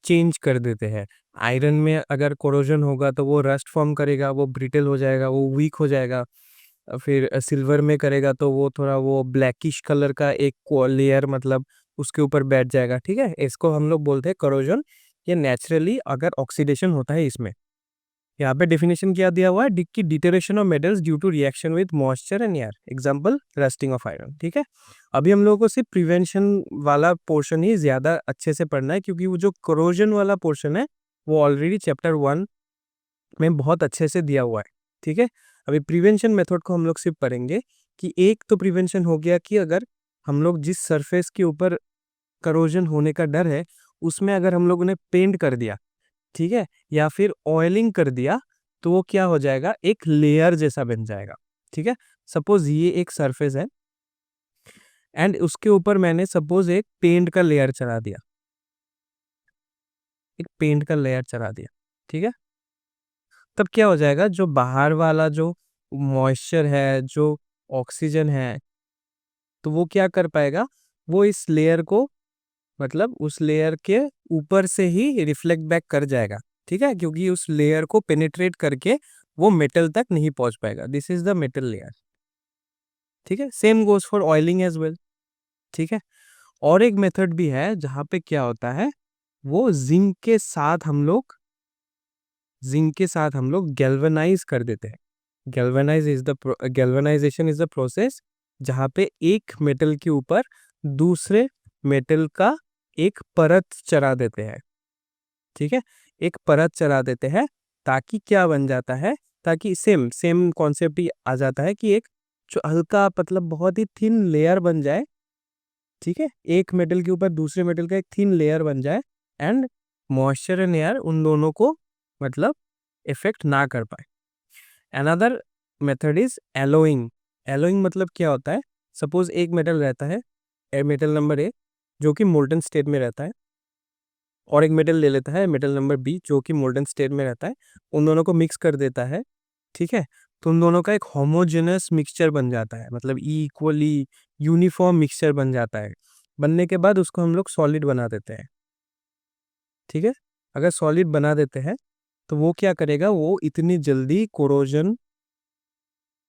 चेंज कर देते हैं। आयरन में अगर कोरोजन होगा तो वो रस्ट फॉर्म करेगा, वो ब्रिटल हो जाएगा, वो वीक हो जाएगा। फिर सिल्वर में करेगा तो वो थोड़ा वो ब्लैकिश कलर का एक लेयर मतलब उसके ऊपर बैठ जाएगा, ठीक है। इसको हम लोग बोलते हैं करोजन। ये नेचुरली अगर ऑक्सीडेशन होता है इसमें। यहाँ पे डेफिनेशन क्या दिया हुआ है कि deterioration of metals due to reaction with moisture and air, example rusting of iron, ठीक है। अभी हम लोगों को सिर्फ प्रिवेंशन वाला पोर्शन ही ज्यादा अच्छे से पढ़ना है, क्योंकि वो जो करोजन वाला पोर्शन है वो ऑलरेडी चैप्टर 1 में बहुत अच्छे से दिया हुआ है, ठीक है। अभी प्रिवेंशन मेथड को हम लोग सिर्फ पढ़ेंगे कि एक तो प्रिवेंशन हो गया कि अगर हम लोग जिस सरफेस के ऊपर करोजन होने का डर है उसमें अगर हम लोगों ने पेंट कर दिया, ठीक है, या फिर ऑयलिंग कर दिया, तो वो क्या हो जाएगा, एक लेयर जैसा बन जाएगा, ठीक है। सपोज ये एक सरफेस है एंड उसके ऊपर मैंने सपोज एक पेंट का लेयर चढ़ा दिया, एक पेंट का लेयर चढ़ा दिया, ठीक है। तब क्या हो जाएगा, जो बाहर वाला जो मॉइस्चर है, जो ऑक्सीजन है, तो वो क्या कर पाएगा, वो इस लेयर को मतलब उस लेयर के ऊपर से ही रिफ्लेक्ट बैक कर जाएगा, ठीक है, क्योंकि उस लेयर को पेनिट्रेट करके वो मेटल तक नहीं पहुंच पाएगा। This is the metal layer, ठीक है। Same goes for oiling as well, ठीक है। और एक मेथड भी है जहां पे क्या होता है, वो जिंक के साथ हम लोग गैल्वेनाइज कर देते हैं। गैल्वेनाइजेशन इज द प्रोसेस जहां पे एक मेटल के ऊपर दूसरे मेटल का एक परत चढ़ा देते हैं, ठीक है। एक परत चढ़ा देते हैं ताकि क्या बन जाता है, ताकि सेम सेम कॉन्सेप्ट ही आ जाता है कि एक जो हल्का मतलब बहुत ही थिन लेयर बन जाए, ठीक है। एक मेटल के ऊपर दूसरे मेटल का एक थिन लेयर बन जाए एंड मॉइस्चर एंड एयर उन दोनों को मतलब इफेक्ट ना कर पाए। Another method is allowing. Allowing मतलब क्या होता है, सपोज एक मेटल रहता है, मेटल नंबर ए, जो कि मोल्टन स्टेट में रहता है, और एक मेटल ले लेता है मेटल नंबर बी जो कि मोल्टन स्टेट में रहता है, उन दोनों को मिक्स कर देता है, ठीक है। तो उन दोनों का एक होमोजेनस मिक्सचर बन जाता है, मतलब इक्वली यूनिफॉर्म मिक्सचर बन जाता है। बनने के बाद उसको हम लोग सॉलिड बना देते हैं, ठीक है। अगर सॉलिड बना देते हैं तो वो क्या करेगा, वो इतनी जल्दी कोरोजन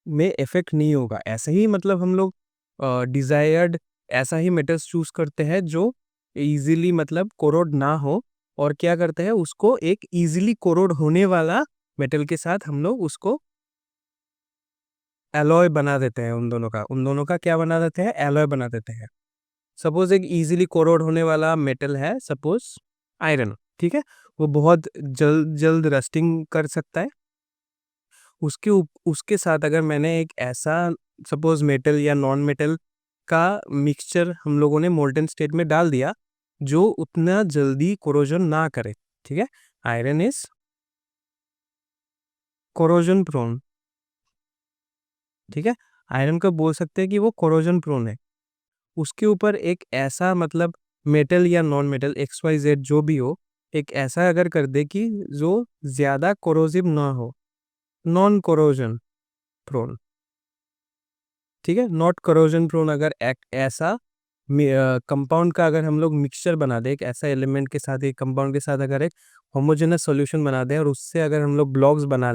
में इफेक्ट नहीं होगा। ऐसे ही मतलब हम लोग डिजायर्ड ऐसा ही मेटल्स चूज करते हैं जो इजीली मतलब कोरोड ना हो, और क्या करते हैं उसको एक इजीली कोरोड होने वाला मेटल के साथ हम लोग उसको एलॉय बना देते हैं। उन दोनों का क्या बना देते हैं, एलॉय बना देते हैं। सपोज एक इजीली कोरोड होने वाला मेटल है, सपोज आयरन, ठीक है। वो बहुत जल्द जल्द रस्टिंग कर सकता है। उसके साथ अगर मैंने एक ऐसा सपोज मेटल या नॉन मेटल का मिक्सचर हम लोगों ने मोल्टन स्टेट में डाल दिया जो उतना जल्दी कोरोजन ना करे, ठीक है। आयरन इज कोरोजन प्रोन, ठीक है। आयरन को बोल सकते हैं कि वो कोरोजन प्रोन है। उसके ऊपर एक ऐसा मतलब मेटल या non metal X Y Z जो भी हो, एक ऐसा अगर कर दे कि जो ज्यादा कोरोजिव ना हो, नॉन कोरोजन प्रोन, ठीक है, नॉट करोजन प्रोन। अगर एक ऐसा कंपाउंड का अगर हम लोग मिक्सचर बना दे, एक ऐसा एलिमेंट के साथ एक कंपाउंड के साथ अगर एक होमोजेनस सॉल्यूशन बना दे और उससे अगर हम लोग ब्लॉक्स बना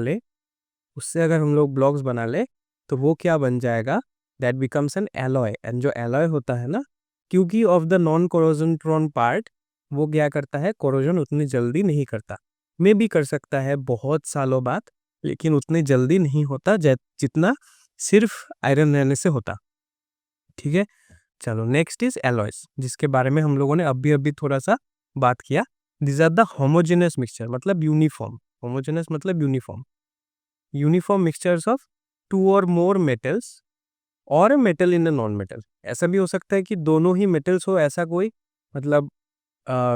ले, तो वो क्या बन जाएगा, that becomes an alloy. And जो एलॉय होता है ना, क्योंकि of the non corrosion prone part, वो क्या करता है, कोरोजन उतनी जल्दी नहीं करता। मे भी कर सकता है बहुत सालों बाद, लेकिन उतनी जल्दी नहीं होता जितना सिर्फ आयरन रहने से होता। ठीक है, चलो नेक्स्ट इज एलॉयस, जिसके बारे में हम लोगों ने अभी अभी थोड़ा सा बात किया। This are the homogeneous mixture, मतलब यूनिफॉर्म। होमोजेनस मतलब uniform. Uniform mixtures of two और मोर मेटल्स और a metal in a non metal. ऐसा भी हो सकता है कि दोनों ही मेटल्स हो, ऐसा कोई मतलब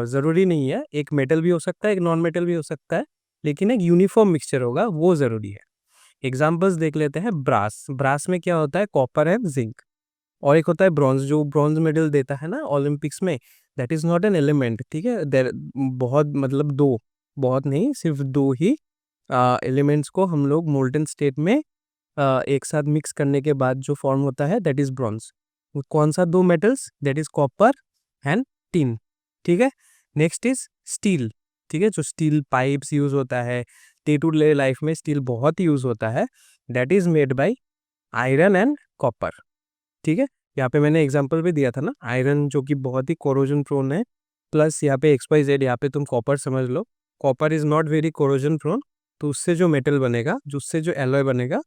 ज़रूरी नहीं है। एक मेटल भी हो सकता है, एक नॉन मेटल भी हो सकता है, लेकिन एक यूनिफॉर्म मिक्सचर होगा, वो ज़रूरी है। एग्जाम्पल्स देख लेते हैं। ब्रास, ब्रास में क्या होता है, कॉपर एंड जिंक। और एक होता है ब्रॉन्ज, जो ब्रॉन्ज मेडल देता है ना ओलंपिक्स में, that is not an element. ठीक है, देर बहुत मतलब दो, बहुत नहीं, सिर्फ दो ही एलिमेंट्स को हम लोग मोल्टन स्टेट में एक साथ मिक्स करने के बाद जो फॉर्म होता है, दैट इज ब्रॉन्ज। कौन सा दो metals, that is copper and tin. ठीक है, नेक्स्ट इज स्टील। ठीक है, जो स्टील पाइप्स यूज होता है डे टू डे लाइफ में, स्टील बहुत यूज होता है, that is made by iron and copper. ठीक है, यहाँ पे मैंने एग्जांपल भी दिया था ना, आयरन जो कि बहुत ही कोरोजन प्रोन है, प्लस यहाँ पे XYZ, यहाँ पे तुम कॉपर समझ लो। Copper is not very corrosion prone, तो उससे जो मेटल बनेगा, उससे जो एलॉय बनेगा,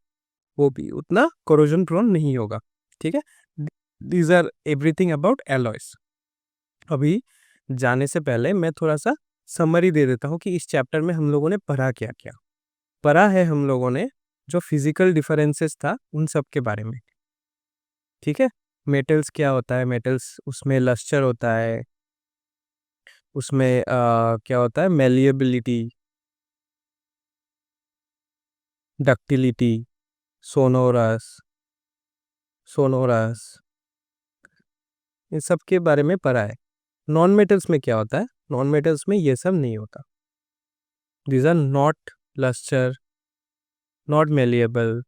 वो भी उतना कोरोजन प्रोन नहीं होगा। ठीक है, these are everything about alloys. अभी जाने से पहले मैं थोड़ा सा समरी दे देता हूँ कि इस चैप्टर में हम लोगों ने पढ़ा क्या क्या। पढ़ा है हम लोगों ने जो फिजिकल डिफरेंसेस था उन सब के बारे में। ठीक है, मेटल्स क्या होता है, मेटल्स उसमें लस्टर होता है, उसमें क्या होता है, मेलिएबिलिटी, डक्टिलिटी, सोनोरस, सोनोरस, इन सब के बारे में पढ़ा है। नॉन मेटल्स में क्या होता है, नॉन मेटल्स में ये सब नहीं होता। These are not lustre, not malleable,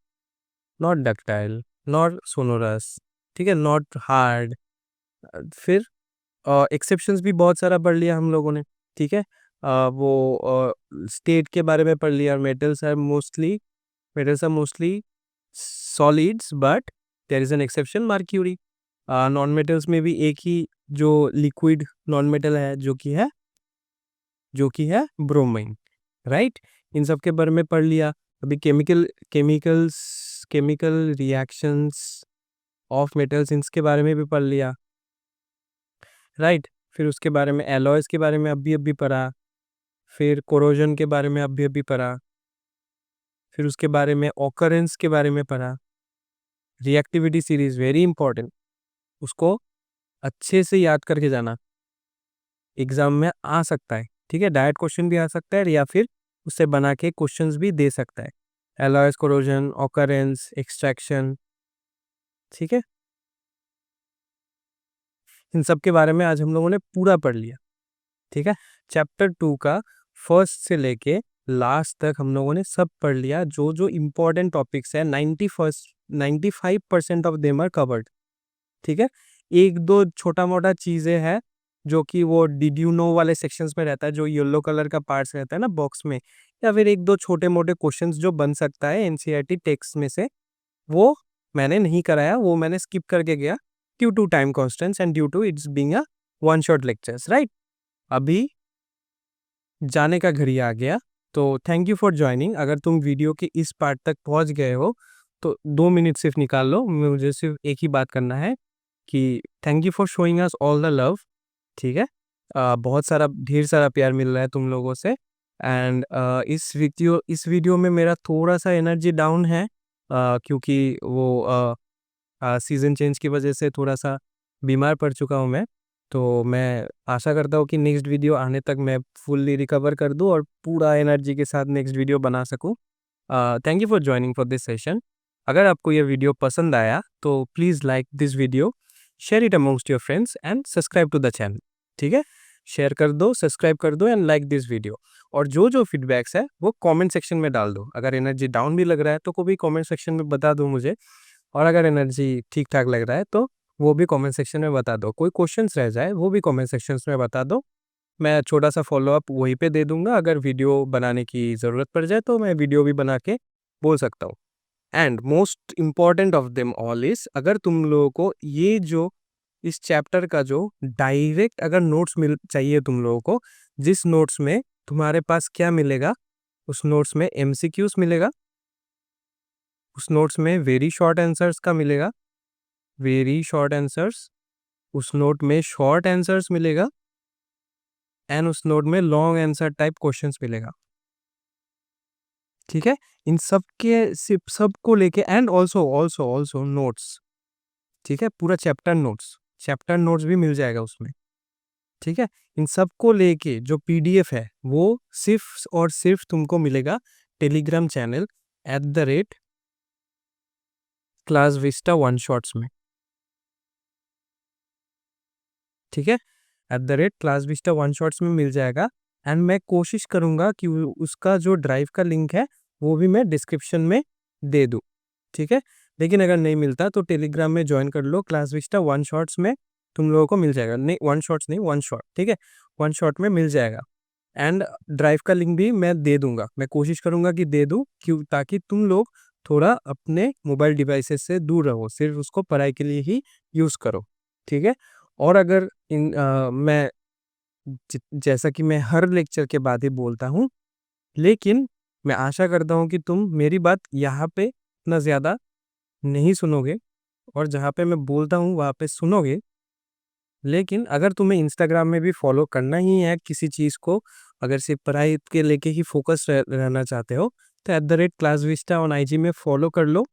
not ductile, not sonorous. ठीक है, नॉट हार्ड। फिर एक्सेप्शंस भी बहुत सारा पढ़ लिया हम लोगों ने। ठीक है, वो स्टेट के बारे में पढ़ लिया। Metals are mostly solids, but there is an exception, mercury. Non metals में भी एक ही जो लिक्विड नॉन मेटल है, जो कि है ब्रोमीन। राइट, इन सब के बारे में पढ़ लिया। अभी केमिकल रिएक्शंस ऑफ मेटल्स, इनके बारे में भी पढ़ लिया। राइट, फिर उसके बारे में एलॉयज के बारे में अभी अभी पढ़ा। फिर कोरोजन के बारे में अभी अभी पढ़ा। फिर उसके बारे में ऑकरेंस के बारे में पढ़ा। रिएक्टिविटी सीरीज वेरी इंपॉर्टेंट, उसको अच्छे से याद करके जाना, एग्जाम में आ सकता है। ठीक है, डायरेक्ट क्वेश्चन भी आ सकता है, या फिर उससे बना के क्वेश्चंस भी दे सकता है। Alloys, corrosion, occurrence, extraction. ठीक है, इन सब के बारे में आज हम लोगों ने पूरा पढ़ लिया। ठीक है, चैप्टर 2 का फर्स्ट से लेके लास्ट तक हम लोगों ने सब पढ़ लिया। जो जो इम्पोर्टेंट टॉपिक्स है, 95% ऑफ देम आर कवर्ड। ठीक है, एक दो छोटा मोटा चीज़ें हैं जो कि वो डिड यू नो वाले सेक्शंस में रहता है, जो येलो कलर का पार्ट्स रहता है ना बॉक्स में, या फिर एक दो छोटे मोटे क्वेश्चंस जो बन सकता है NCERT टेक्स्ट में से, वो मैंने नहीं कराया, वो मैंने स्किप करके गया due to time constants and due to its being a one shot lectures. Right, अभी जाने का घड़ी आ गया, तो थैंक यू फॉर ज्वाइनिंग। अगर तुम वीडियो के इस पार्ट तक पहुंच गए हो, तो 2 मिनट सिर्फ निकाल लो, मुझे सिर्फ एक ही बात करना है कि thank you for showing us all the love. ठीक है, बहुत सारा ढेर सारा प्यार मिल रहा है तुम लोगों से। एंड इस वीडियो में मेरा थोड़ा सा एनर्जी डाउन है, क्योंकि वो सीज़न चेंज की वजह से थोड़ा सा बीमार पड़ चुका हूँ मैं। तो मैं आशा करता हूँ कि नेक्स्ट वीडियो आने तक मैं फुल्ली रिकवर कर दूँ और पूरा एनर्जी के साथ नेक्स्ट वीडियो बना सकूँ। Thank you for joining for this session. अगर आपको यह वीडियो पसंद आया तो please like this video, share it amongst your friends and subscribe to the channel. ठीक है, शेयर कर दो, सब्सक्राइब कर दो एंड लाइक दिस वीडियो। और जो जो फीडबैक्स है वो कमेंट सेक्शन में डाल दो। अगर एनर्जी डाउन भी लग रहा है तो को भी कमेंट सेक्शन में बता दो मुझे, और अगर एनर्जी ठीक ठाक लग रहा है तो वो भी कमेंट सेक्शन में बता दो। कोई क्वेश्चंस रह जाए वो भी कमेंट सेक्शन में बता दो, मैं छोटा सा फॉलोअप वहीं पे दे दूंगा। अगर वीडियो बनाने की ज़रूरत पड़ जाए तो मैं वीडियो भी बना के बोल सकता हूँ। And most important of them all is, अगर तुम लोगों को ये जो इस चैप्टर का जो डायरेक्ट अगर नोट्स मिल चाहिए तुम लोगों को, जिस नोट्स में तुम्हारे पास क्या मिलेगा, उस नोट्स में एमसीक्यूज मिलेगा, उस नोट्स में वेरी शॉर्ट आंसर्स का मिलेगा, वेरी शॉर्ट आंसर्स, उस नोट में शॉर्ट आंसर्स मिलेगा, एंड उस नोट में लॉन्ग आंसर टाइप क्वेश्चंस मिलेगा। ठीक है, इन सब के सिर्फ सबको लेके and also also also notes. ठीक है, पूरा चैप्टर नोट्स भी मिल जाएगा उसमें। ठीक है, इन सबको लेके जो पीडीएफ है वो सिर्फ और सिर्फ तुमको मिलेगा Telegram channel @class Vista one shots में। ठीक है, @क्लास विस्टा वन शॉट्स में मिल जाएगा, एंड मैं कोशिश करूंगा कि उसका जो ड्राइव का लिंक है वो भी मैं डिस्क्रिप्शन में दे दूं। ठीक है, लेकिन अगर नहीं मिलता तो टेलीग्राम में ज्वाइन कर लो, क्लास विस्टा वन शॉट्स में तुम लोगों को मिल जाएगा। नहीं, वन शॉट्स नहीं, वन शॉट। ठीक है, वन शॉट में मिल जाएगा, एंड ड्राइव का लिंक भी मैं दे दूंगा, मैं कोशिश करूंगा कि दे दूं, क्यों, ताकि तुम लोग थोड़ा अपने मोबाइल डिवाइसेस से दूर रहो, सिर्फ उसको पढ़ाई के लिए ही यूज़ करो। ठीक है, और अगर मैं जैसा कि मैं हर लेक्चर के बाद ही बोलता हूँ, लेकिन मैं आशा करता हूँ कि तुम मेरी बात यहाँ पे इतना ज़्यादा नहीं सुनोगे, और जहाँ पे मैं बोलता हूँ वहाँ पे सुनोगे। लेकिन अगर तुम्हें इंस्टाग्राम में भी फॉलो करना ही है किसी चीज़ को, अगर सिर्फ पढ़ाई के लेके ही फोकस रहना चाहते हो, तो @क्लास विस्टा ऑन आईजी में फॉलो कर लो।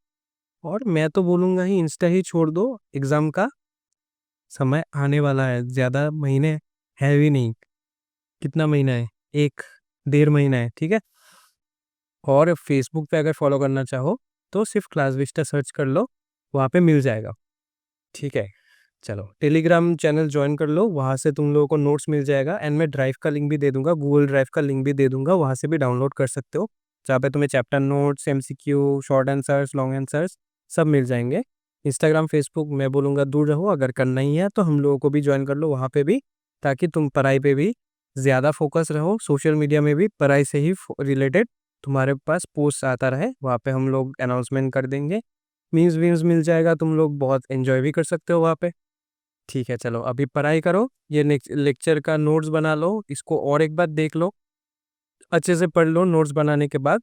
और मैं तो बोलूँगा ही इंस्टा ही छोड़ दो, एग्ज़ाम का समय आने वाला है, ज़्यादा महीने है भी नहीं। कितना महीना है? 1 डेढ़ महीना है। ठीक है, और फेसबुक पे अगर फॉलो करना चाहो तो सिर्फ क्लास विस्टा सर्च कर लो, वहाँ पे मिल जाएगा। ठीक है, चलो टेलीग्राम चैनल ज्वाइन कर लो, वहाँ से तुम लोगों को नोट्स मिल जाएगा, एंड मैं ड्राइव का लिंक भी दे दूंगा, गूगल ड्राइव का लिंक भी दे दूंगा, वहाँ से भी डाउनलोड कर सकते हो, जहाँ पे तुम्हें chapter notes, MCQ, short answers, long answers सब मिल जाएंगे। इंस्टाग्राम, फेसबुक मैं बोलूँगा दूर रहो, अगर करना ही है तो हम लोगों को भी ज्वाइन कर लो वहाँ पे भी, ताकि तुम पढ़ाई पे भी ज़्यादा फोकस रहो, सोशल मीडिया में भी पढ़ाई से ही रिलेटेड तुम्हारे पास पोस्ट आता रहे, वहाँ पे हम लोग अनाउंसमेंट कर देंगे, मीम्स वीम्स मिल जाएगा, तुम लोग बहुत एंजॉय भी कर सकते हो वहाँ पे। ठीक है, चलो अभी पढ़ाई करो, ये लेक्चर का नोट्स बना लो, इसको और एक बार देख लो, अच्छे से पढ़ लो नोट्स बनाने के बाद,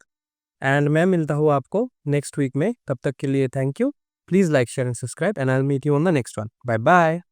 एंड मैं मिलता हूँ आपको नेक्स्ट वीक में। तब तक के लिए thank you, please like share and subscribe, and I will meet you on the next one. Bye bye.